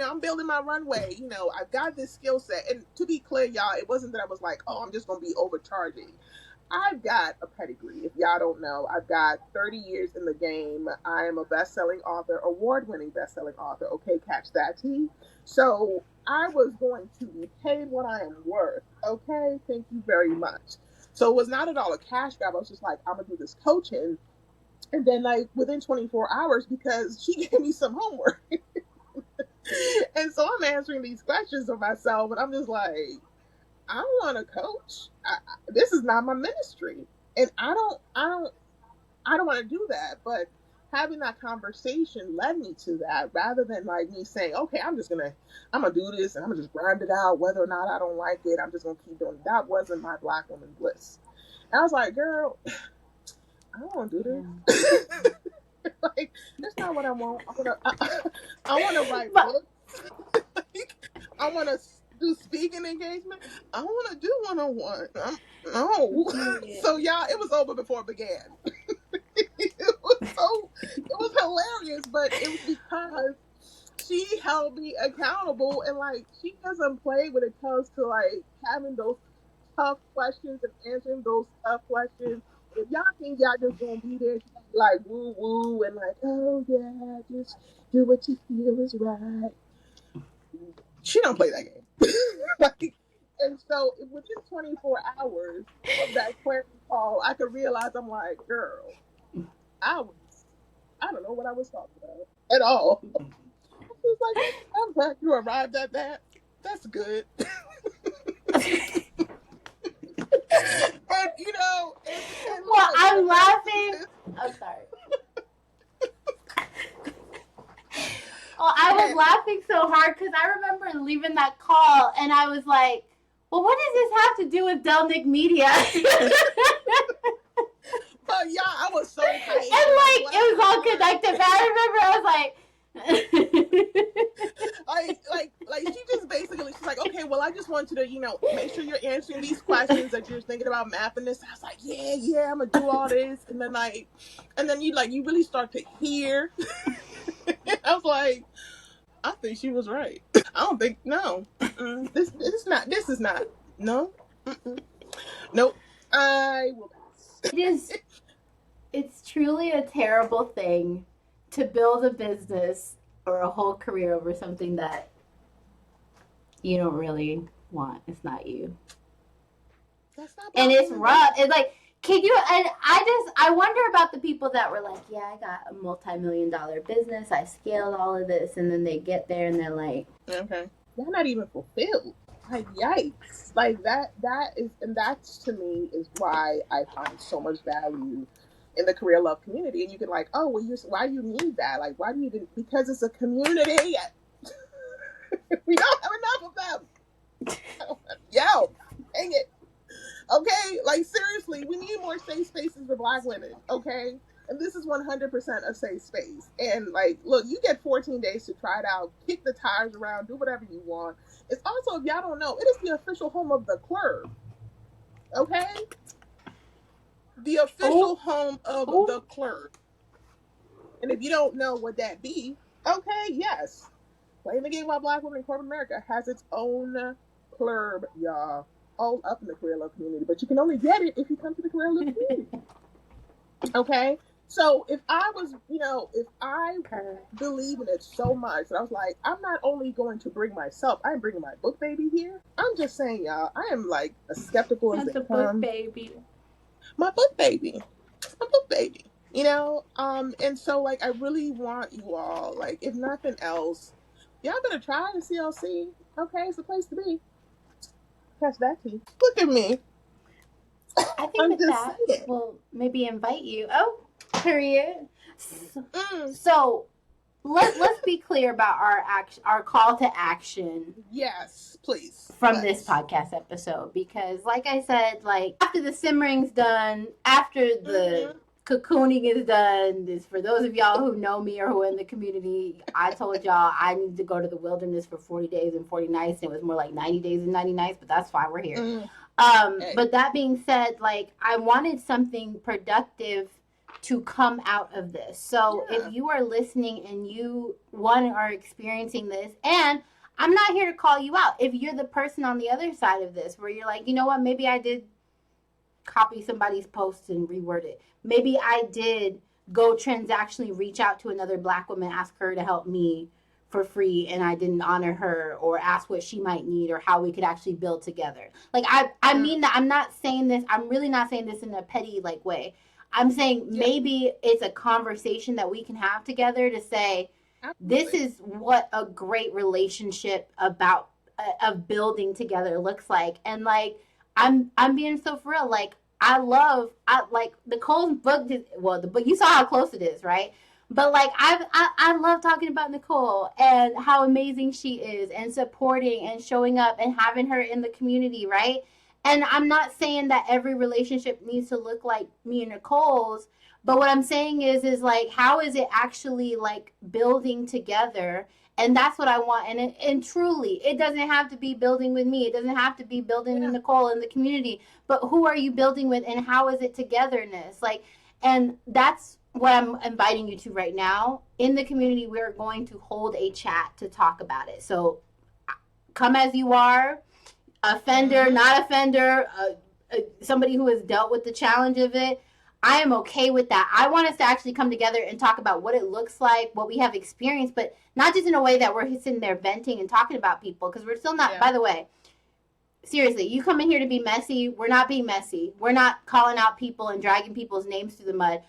I'm building my runway. I've got this skill set. And to be clear, y'all, it wasn't that I was like, oh, I'm just going to be overcharging. I've got a pedigree. If y'all don't know, I've got 30 years in the game. I am a best-selling author, award-winning best-selling author. Okay, catch that, T. So I was going to be paid what I am worth. Okay, thank you very much. So it was not at all a cash grab. I was just like, I'm going to do this coaching. And then, like, within 24 hours, because she gave me some homework. And so I'm answering these questions of myself, and I'm just like, I don't want to coach. This is not my ministry, and I don't want to do that. But having that conversation led me to that, rather than like me saying, okay, I'm gonna do this, and I'm gonna just grind it out, whether or not I don't like it. I'm just gonna keep doing it. That wasn't my Black woman bliss. And I was like, girl, I don't want to do this. Like, that's not what I want. I want to write books. Like, I want to do speaking engagement. I want to do one-on-one. No. So y'all, it was over before it began. It was hilarious, but it was because she held me accountable, and like she doesn't play when it comes to like having those tough questions and answering those tough questions. If y'all think y'all just gonna be there like woo woo and like, oh yeah, just do what you feel is right. She don't play that game. Like, and so within 24 hours of that clarity call, I could realize, I'm like, girl, I don't know what I was talking about at all. I was like, I'm glad you arrived at that. That's good. And well, I'm laughing. I'm sorry. Well, I was laughing so hard because I remember leaving that call and I was like, well, what does this have to do with Delnick Media? But yeah, I was so hyped. And like, it was all connected. But I remember I was like, like she just basically, she's like, okay, well, I just want you to, make sure you're answering these questions, that you're thinking about mapping this. I was like, yeah, I'm gonna do all this. And then you really start to hear. I was like, I think she was right. I don't think, no. This is not. No. Nope. I will pass. It's truly a terrible thing to build a business or a whole career over something that you don't really want. It's not you. That's not. And it's rough. It's like, can you? And I wonder about the people that were like, yeah, I got a multi-million-dollar business. I scaled all of this, and then they get there and they're like, okay, they're not even fulfilled. Like, yikes! Like that is, and that's, to me, is why I find so much value in the career love community. And you can like, oh, well, why do you need that? Like, why do you even? Because it's a community. We don't have enough of them. Yo, dang it. Okay, like seriously, we need more safe spaces for Black women. Okay, and this is 100% a safe space. And like, look, you get 14 days to try it out, kick the tires around, do whatever you want. It's also, if y'all don't know, it is the official home of the club. Okay, the official home of the club. And if you don't know what that be, okay, yes, Playing the Game while Black women in corporate America has its own club, y'all. all up in the career love community, but you can only get it if you come to the career love community. Okay? So if I was, if I believe in it so much that I was like, I'm not only going to bring myself, I'm bringing my book baby here. I'm just saying, y'all, I am like as skeptical as they come. Book baby. My book baby. My book baby. And so like I really want you all, like, if nothing else, y'all better try the CLC. Okay, it's the place to be. Catch that tea. Look at me. I think that will maybe invite you. Oh, period. So let's be clear about our call to action. Yes, please. From this podcast episode, because like I said, like after the simmering's done, after the cocooning is done, this, for those of y'all who know me or who are in the community, I told y'all I need to go to the wilderness for 40 days and 40 nights. And it was more like 90 days and 90 nights, but that's fine. We're here. But that being said, like I wanted something productive to come out of this. So if you are listening and you are experiencing this, and I'm not here to call you out. If you're the person on the other side of this, where you're like, you know what, maybe I did copy somebody's post and reword it. Maybe I did go transactionally reach out to another Black woman, ask her to help me for free, and I didn't honor her, or ask what she might need, or how we could actually build together. Like, I mean that. I'm not saying this. I'm really not saying this in a petty, like, way. I'm saying maybe it's a conversation that we can have together to say, this is what a great relationship of building together looks like. And like, I'm being so for real. Like, I like Nicole's book. Well, the book, you saw how close it is, right? But like, I love talking about Nicole and how amazing she is, and supporting and showing up and having her in the community, right? And I'm not saying that every relationship needs to look like me and Nicole's, but what I'm saying is like, how is it actually like building together? And that's what I want. And truly, it doesn't have to be building with me. It doesn't have to be building with Nicole in the community. But who are you building with, and how is it togetherness? Like, and that's what I'm inviting you to right now. In the community, we're going to hold a chat to talk about it. So come as you are, offender, not offender, somebody who has dealt with the challenge of it. I am okay with that. I want us to actually come together and talk about what it looks like, what we have experienced, but not just in a way that we're sitting there venting and talking about people, because we're still not, by the way, seriously, you come in here to be messy. We're not being messy. We're not calling out people and dragging people's names through the mud.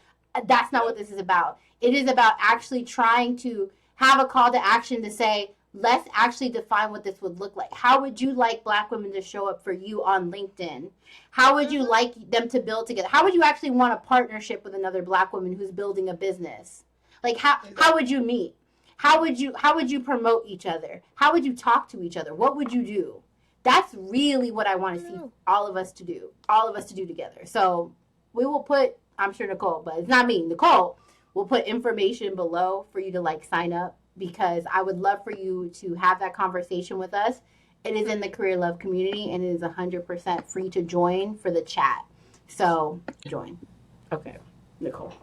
That's not what this is about. It is about actually trying to have a call to action to say, let's actually define what this would look like. How would you like Black women to show up for you on LinkedIn? How would you like them to build together? How would you actually want a partnership with another Black woman who's building a business? Like, how would you meet? How would you promote each other? How would you talk to each other? What would you do? That's really what I want to see all of us to do together. So we will put, I'm sure Nicole, but it's not me, Nicole, will put information below for you to like sign up, because I would love for you to have that conversation with us. It is in the Career Love community, and it is 100% free to join for the chat. So join. Okay, Nicole.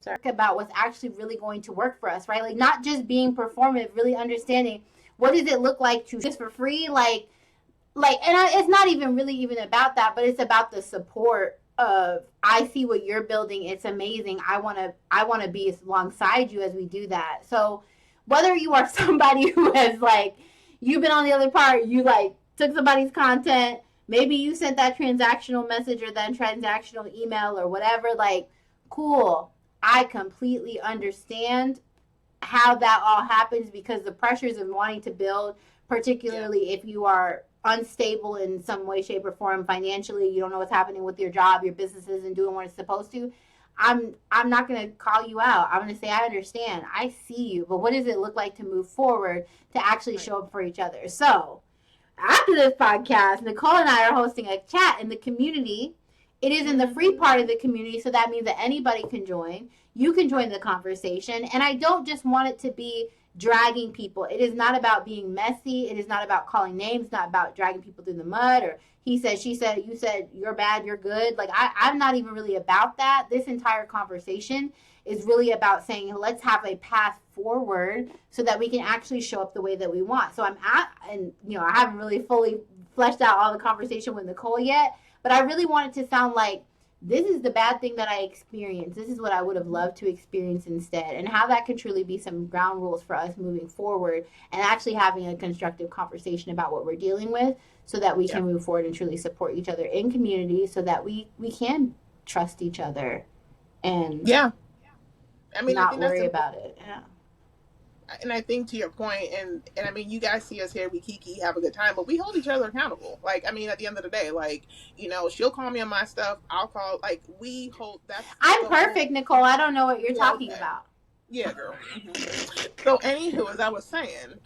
Sorry. About what's actually really going to work for us, right? Like, not just being performative, really understanding what does it look like to just for free, it's not even really even about that, but it's about the support of, I see what you're building. It's amazing. I want to be alongside you as we do that. So whether you are somebody who has like, you've been on the other part, you like took somebody's content, maybe you sent that transactional message or that transactional email or whatever, like, cool. I completely understand how that all happens, because the pressures of wanting to build, particularly if you are unstable in some way, shape, or form financially, you don't know what's happening with your job, your business isn't doing what it's supposed to. I'm not going to call you out. I'm going to say, I understand. I see you. But what does it look like to move forward to actually show up for each other? So after this podcast, Nicole and I are hosting a chat in the community. It is in the free part of the community, so that means that anybody can join. You can join the conversation. And I don't just want it to be dragging people. It is not about being messy. It is not about calling names. It's not about dragging people through the mud, or he said, she said, you said, you're bad, you're good. Like, I'm not even really about that. This entire conversation is really about saying, let's have a path forward so that we can actually show up the way that we want. So I haven't really fully fleshed out all the conversation with Nicole yet, but I really want it to sound like this is the bad thing that I experienced. This is what I would have loved to experience instead, and how that can truly be some ground rules for us moving forward and actually having a constructive conversation about what we're dealing with, so that we can move forward and truly support each other in community, so that we can trust each other and I mean, not worry about it. And I think to your point, and I mean, you guys see us here, we kiki, have a good time, but we hold each other accountable. Like, I mean, at the end of the day, like, you know, she'll call me on my stuff, I'll call, like, we hold, I'm perfect, Nicole. I don't know what you're talking about. Yeah, girl. So, anywho, as I was saying,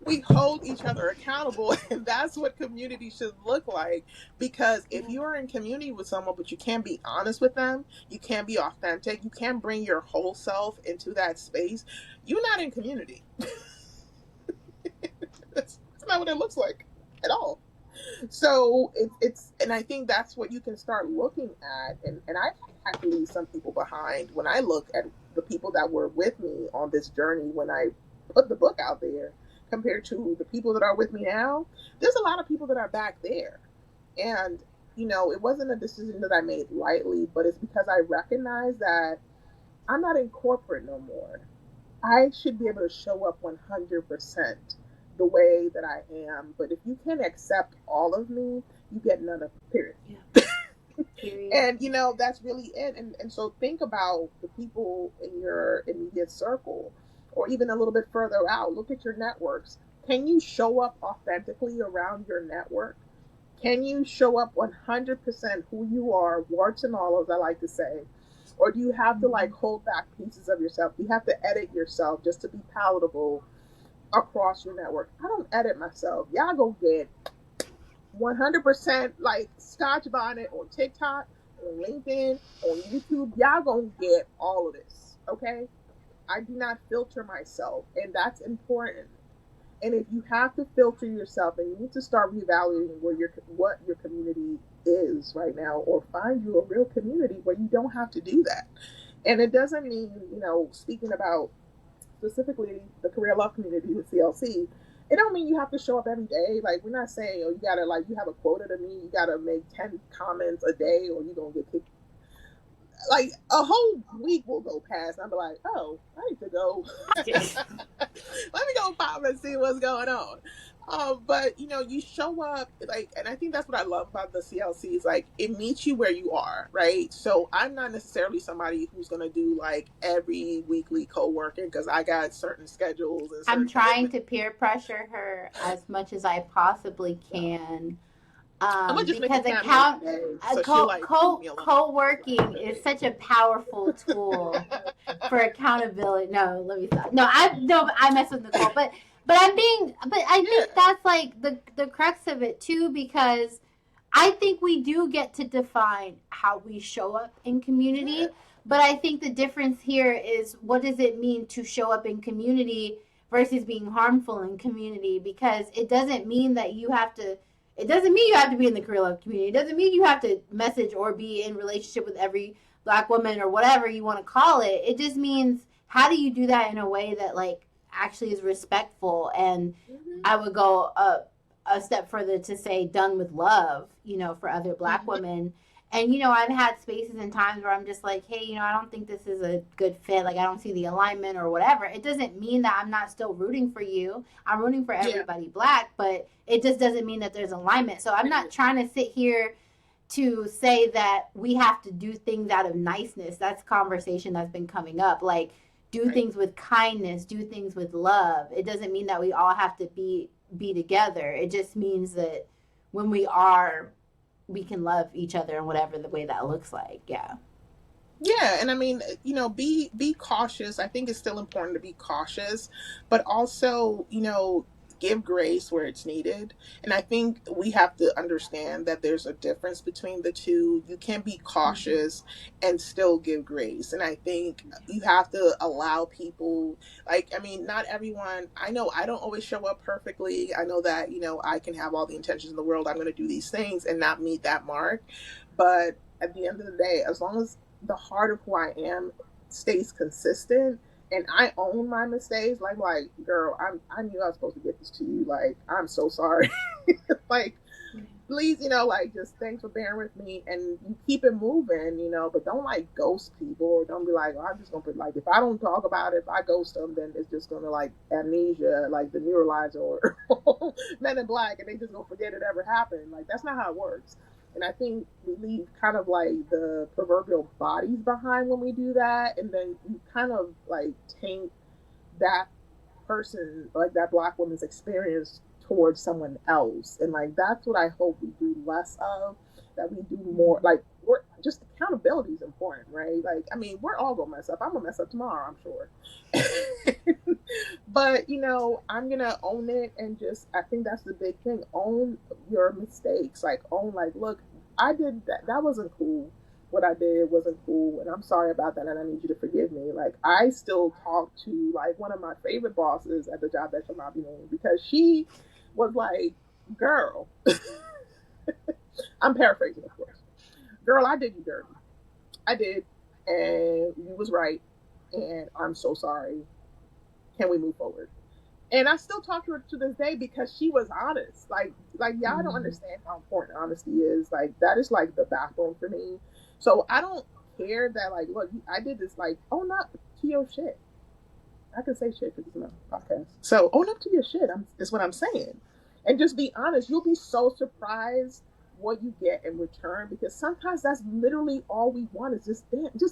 we hold each other accountable, and that's what community should look like. Because if you're in community with someone but you can't be honest with them, you can't be authentic, you can't bring your whole self into that space, you're not in community. That's not what it looks like at all. So it's and I think that's what you can start looking at, and I have to leave some people behind when I look at the people that were with me on this journey when I put the book out there, compared to the people that are with me now. There's a lot of people that are back there, and you know, it wasn't a decision that I made lightly, but it's because I recognize that I'm not in corporate no more. I should be able to show up 100% the way that I am. But if you can't accept all of me, you get none of it, period. Yeah. Period. And, you know, that's really it. And so think about the people in your immediate circle, or even a little bit further out. Look at your networks. Can you show up authentically around your network? Can you show up 100% who you are, warts and all, as I like to say? Or do you have to like hold back pieces of yourself? Do you have to edit yourself just to be palatable across your network? I don't edit myself. Y'all go get 100% like Scotch Bonnet on TikTok, on LinkedIn, on YouTube. Y'all gonna get all of this, okay? I do not filter myself, and that's important. And if you have to filter yourself, then you need to start reevaluating what your community is right now, or find you a real community where you don't have to do that. And it doesn't mean, you know, speaking about specifically the career love community with CLC, it don't mean you have to show up every day. Like, we're not saying, oh, you gotta, like, you have a quota to meet, you gotta make 10 comments a day, or you're gonna get kicked. Like, a whole week will go past, and I'll be like, oh, I need to go. Let me go pop and see what's going on. But, you know, you show up, like, and I think that's what I love about the CLC is, like, it meets you where you are, right? So I'm not necessarily somebody who's going to do, like, every weekly co-working, because I got certain schedules. And I'm trying to peer pressure her as much as I possibly can. Because co-working is such a powerful tool for accountability. No, let me stop. I mess with Nicole, but I think that's like the crux of it too, because I think we do get to define how we show up in community, but I think the difference here is, what does it mean to show up in community versus being harmful in community? Because it doesn't mean that you have to. It doesn't mean you have to be in the career love community. It doesn't mean you have to message or be in relationship with every Black woman or whatever you want to call it. It just means, how do you do that in a way that like actually is respectful? And I would go a step further to say done with love, you know, for other Black women. And, you know, I've had spaces and times where I'm just like, hey, you know, I don't think this is a good fit. Like, I don't see the alignment or whatever. It doesn't mean that I'm not still rooting for you. I'm rooting for everybody Black, but it just doesn't mean that there's alignment. So I'm not trying to sit here to say that we have to do things out of niceness. That's conversation that's been coming up. Like, do things with kindness, do things with love. It doesn't mean that we all have to be together. It just means that when we are, we can love each other in whatever the way that looks like. Yeah, and I mean, you know, be cautious. I think it's still important to be cautious, but also, you know, give grace where it's needed. And I think we have to understand that there's a difference between the two. You can be cautious and still give grace. And I think you have to allow people, like, I mean, not everyone, I know I don't always show up perfectly. I know that, you know, I can have all the intentions in the world. I'm going to do these things and not meet that mark. But at the end of the day, as long as the heart of who I am stays consistent, and I own my mistakes. Like, girl, I knew I was supposed to get this to you. Like, I'm so sorry. Like, please, like, just thanks for bearing with me, and you keep it moving, but don't like ghost people, or don't be like, oh, I'm just gonna put, like, if I don't talk about it, if I ghost them, then it's just gonna, like, amnesia, like the neuralizer or Men in Black, and they just gonna forget it ever happened. Like, that's not how it works. And I think we leave kind of like the proverbial bodies behind when we do that, and then you kind of like taint that person, like that Black woman's experience towards someone else. And like that's what I hope we do less of, that we do more. Like, we're just, accountability is important, right? Like, I mean, we're all gonna mess up. I'm gonna mess up tomorrow, I'm sure. But I'm gonna own it, and just, I think that's the big thing. Own your mistakes. Like, own, like, look, I did that wasn't cool. What I did wasn't cool, and I'm sorry about that, and I need you to forgive me. Like, I still talk to, like, one of my favorite bosses at the job that shall not be named, because she was like, girl, I'm paraphrasing, of course, girl, I did you dirty. I did, and you was right, and I'm so sorry. Can we move forward? And I still talk to her to this day, because she was honest. Like y'all don't understand how important honesty is. Like, that is like the backbone for me. So I don't care that, like, look, I did this, like, own up to your shit. I can say shit because it's not a podcast. So own up to your shit. Is what I'm saying. And just be honest. You'll be so surprised what you get in return, because sometimes that's literally all we want, is just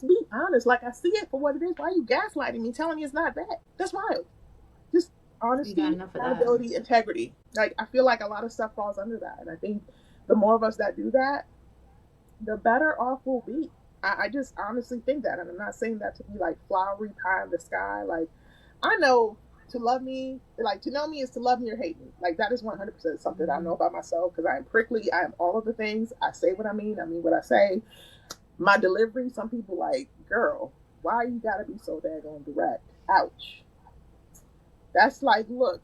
be honest. Like, I see it for what it is. Why are you gaslighting me, telling me it's not that? That's wild. Just honesty, accountability, integrity. Like, I feel like a lot of stuff falls under that, and I think the more of us that do that, the better off we'll be. I just honestly think that, and I'm not saying that to be like flowery pie in the sky. Like, I know to love me, like, to know me is to love me or hate me. Like, that is 100% something I know about myself, because I am prickly. I am all of the things. I say what I mean what I say. My delivery, some people like, girl, why you gotta be so daggone direct? Ouch. That's like, look,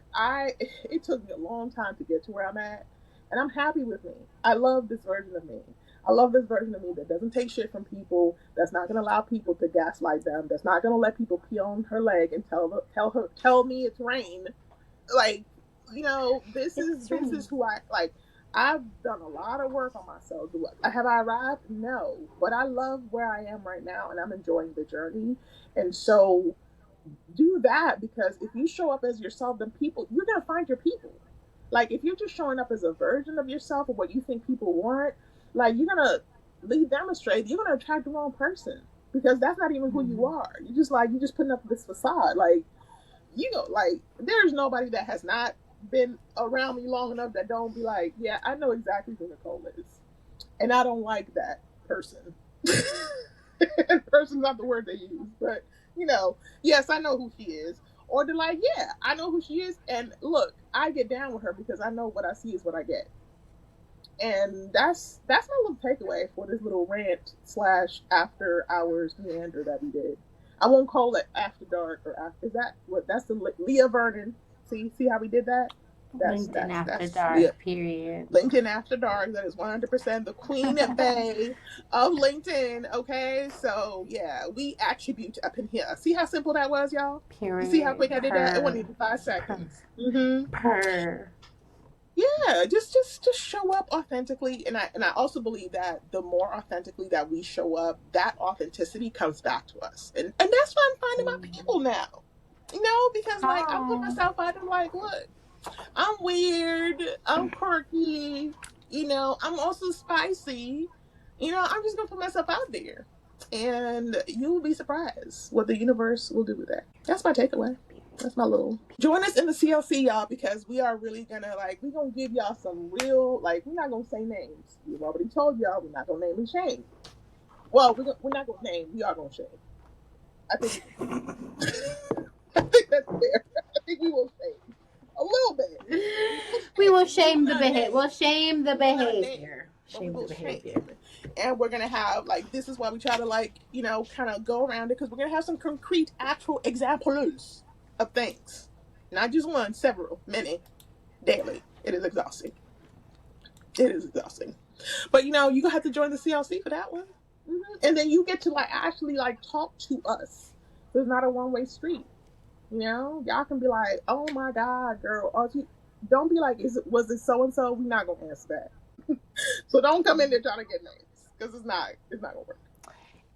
it took me a long time to get to where I'm at, and I'm happy with me. I love this version of me. I love this version of me that doesn't take shit from people, that's not going to allow people to gaslight them, that's not going to let people pee on her leg and tell me it's rain. Like, this is who I, like, I've done a lot of work on myself. Have I arrived? No. But I love where I am right now, and I'm enjoying the journey. And so do that, because if you show up as yourself, then you're going to find your people. Like, if you're just showing up as a version of yourself or what you think people want, like, you're going to lead them astray. You're going to attract the wrong person, because that's not even who you are. You're just putting up this facade. Like, like, there's nobody that has not been around me long enough that don't be like, yeah, I know exactly who Nicole is. And I don't like that person. Person's not the word they use, but, yes, I know who she is. Or they're like, yeah, I know who she is. And look, I get down with her because I know what I see is what I get. And that's my little takeaway for this little rant / after hours meander that we did. I won't call it after dark is that what? That's the Leah Vernon. See how we did that? LinkedIn After Dark, Leah. Period. LinkedIn After Dark. That is 100% the queen bay of LinkedIn. Okay, so yeah, we attribute up in here. See how simple that was, y'all? Period. You see how quick I did that? It wasn't even 5 seconds. Yeah, just show up authentically, and I also believe that the more authentically that we show up, that authenticity comes back to us, and that's why I'm finding my people now, because like I put myself out there, like, look, I'm weird, I'm quirky, I'm also spicy, I'm just gonna put myself out there, and you will be surprised what the universe will do with that. That's my takeaway. That's my little. Join us in the CLC, y'all, because we are really gonna we're gonna give y'all some real, we're not gonna say names. We've already told y'all we're not gonna name and shame. Well, we're not gonna name. We are gonna shame. I think that's fair. I think we will shame a little bit. We will shame the behavior. We'll shame the behavior. Shame the behavior. And we're gonna have this is why we try to kind of go around it, because we're gonna have some concrete, actual examples of things, not just one, several, many, daily. It is exhausting. But you gonna have to join the CLC for that one, and then you get to actually talk to us There's not a one-way street. You know, y'all can be like, "Oh my God, girl," or don't be like, was it so and so?" We're not gonna answer that. So don't come in there trying to get names because it's not gonna work.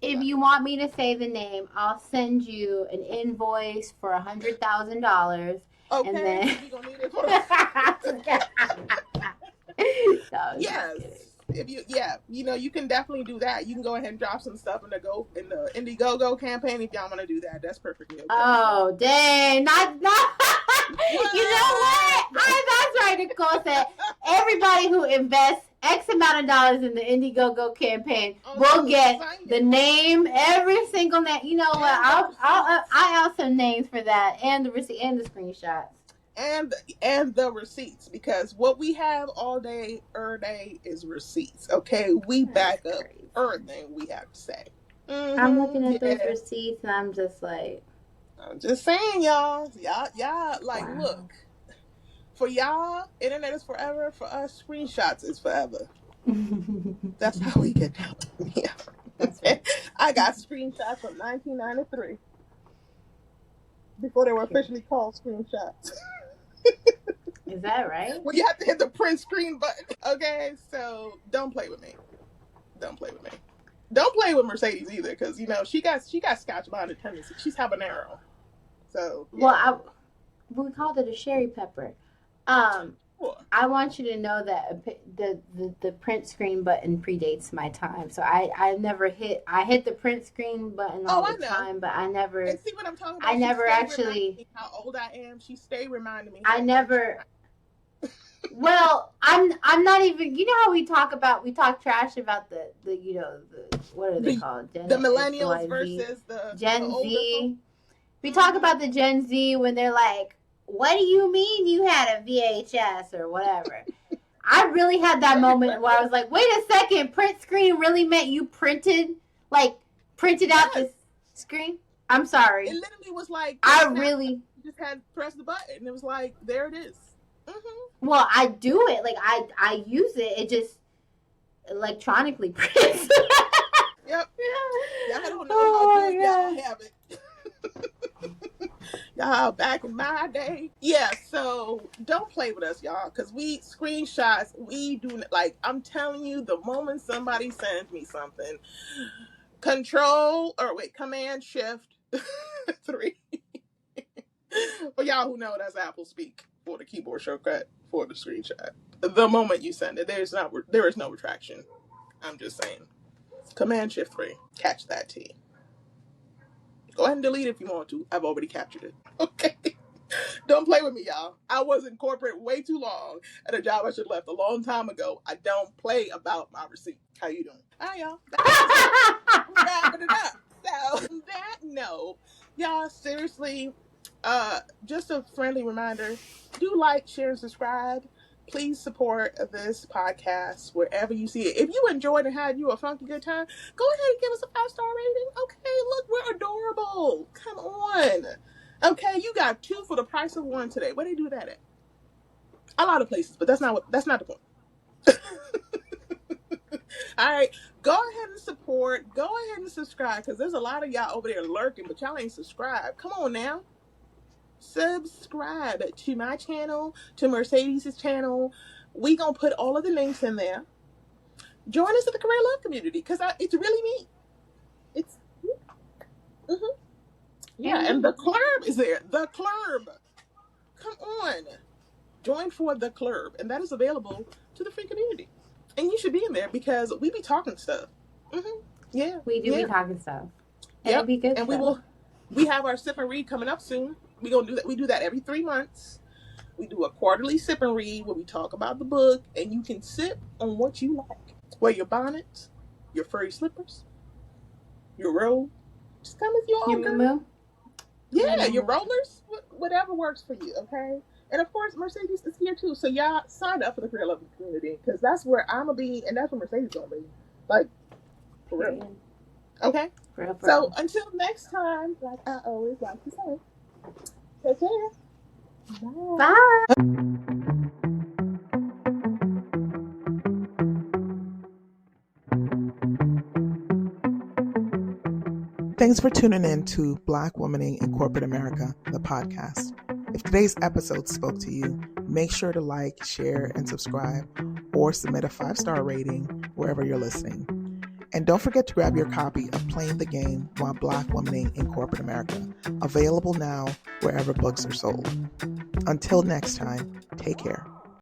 If you want me to say the name, I'll send you an invoice for $100,000. Okay, and then we gonna need it for yes. If you you can definitely do that. You can go ahead and drop some stuff in the Indiegogo campaign if y'all want to do that. That's perfectly okay. Oh dang! Not. You know what? That's right. Nicole said everybody who invests X amount of dollars in the Indiegogo campaign will get the name, every single name. You know what? I'll add some names for that, and the receipt and the screenshots. And the receipts, because what we have all day, every day is receipts. Okay, we back up everything we have to say. Mm-hmm. I'm looking at those receipts, and I'm just like, I'm just saying, y'all, like, wow. Look, for y'all, internet is forever. For us, screenshots is forever. That's how we get down. Yeah, that's right. I got screenshots from 1993 before they were officially called screenshots. Is that right? Well, you have to hit the print screen button. Okay, so don't play with me. Don't play with me. Don't play with Mercedes either, because she got scotch bonnet tendency. She's habanero. So yeah. Well, we called it a sherry pepper. I want you to know that the print screen button predates my time. So I hit the print screen button all the time, but I never. And see what I'm talking about? I never actually. How old I am? She stayed reminding me. I never. Well, I'm not even. You know how we talk trash about the what are they called? The millennials versus the Gen Z. We talk about the Gen Z when they're like, "What do you mean you had a VHS or whatever?" I really had that moment where I was like, "Wait a second, print screen really meant you printed out this screen?" I'm sorry. It literally was like you just had to press the button and it was like, there it is. Mm-hmm. Well, I do it. Like, I use it. It just electronically prints. Yep. Y'all don't know how good y'all have it. Y'all back in my day. Yeah, so don't play with us, y'all, because we screenshots, we do, like, I'm telling you, the moment somebody sends me something, Command Shift 3. For y'all who know, that's Apple speak for the keyboard shortcut for the screenshot. The moment you send it, there is no retraction. I'm just saying. Command Shift 3. Catch that T. Go ahead and delete it if you want to. I've already captured it. Okay. Don't play with me, y'all. I was in corporate way too long at a job I should have left a long time ago. I don't play about my receipt. How you doing? Hi, y'all. Wrapping it up. So, on that note, y'all, seriously, just a friendly reminder, do like, share, and subscribe. Please support this podcast wherever you see it. If you enjoyed and had you a funky good time, go ahead and give us a 5-star rating. Okay, look, we're adorable. Come on. Okay, you got 2 for the price of 1 today. Where they do that at? A lot of places, but that's not the point. All right, go ahead and support. Go ahead and subscribe, because there's a lot of y'all over there lurking, but y'all ain't subscribed. Come on now. Subscribe to my channel, to Mercedes' channel. We gonna put all of the links in there. Join us at the Career Love community, because it's really me. It's yeah, and the club is there. The club. Come on. Join for the club, and that is available to the free community. And you should be in there because we be talking stuff. Yeah, we do be talking stuff. And it'll be good. And we have our sip and read coming up soon. We gonna do that. We do that every 3 months. We do a quarterly sip and read where we talk about the book, and you can sip on what you like. Wear your bonnet, your furry slippers, your robe. Just come as you are, girl. Yeah, your rollers, whatever works for you. Okay. And of course, Mercedes is here too. So y'all sign up for the Career Love community, because that's where I'm gonna be, and that's where Mercedes gonna be. Like, for real. Okay. So until next time, like I always like to say, take care. Bye. Bye. Thanks for tuning in to Black Womaning in Corporate America, the podcast. If today's episode spoke to you, make sure to like, share, and subscribe, or submit a 5-star rating wherever you're listening. And don't forget to grab your copy of Playing the Game While Black Womaning in Corporate America, available now wherever books are sold. Until next time, take care.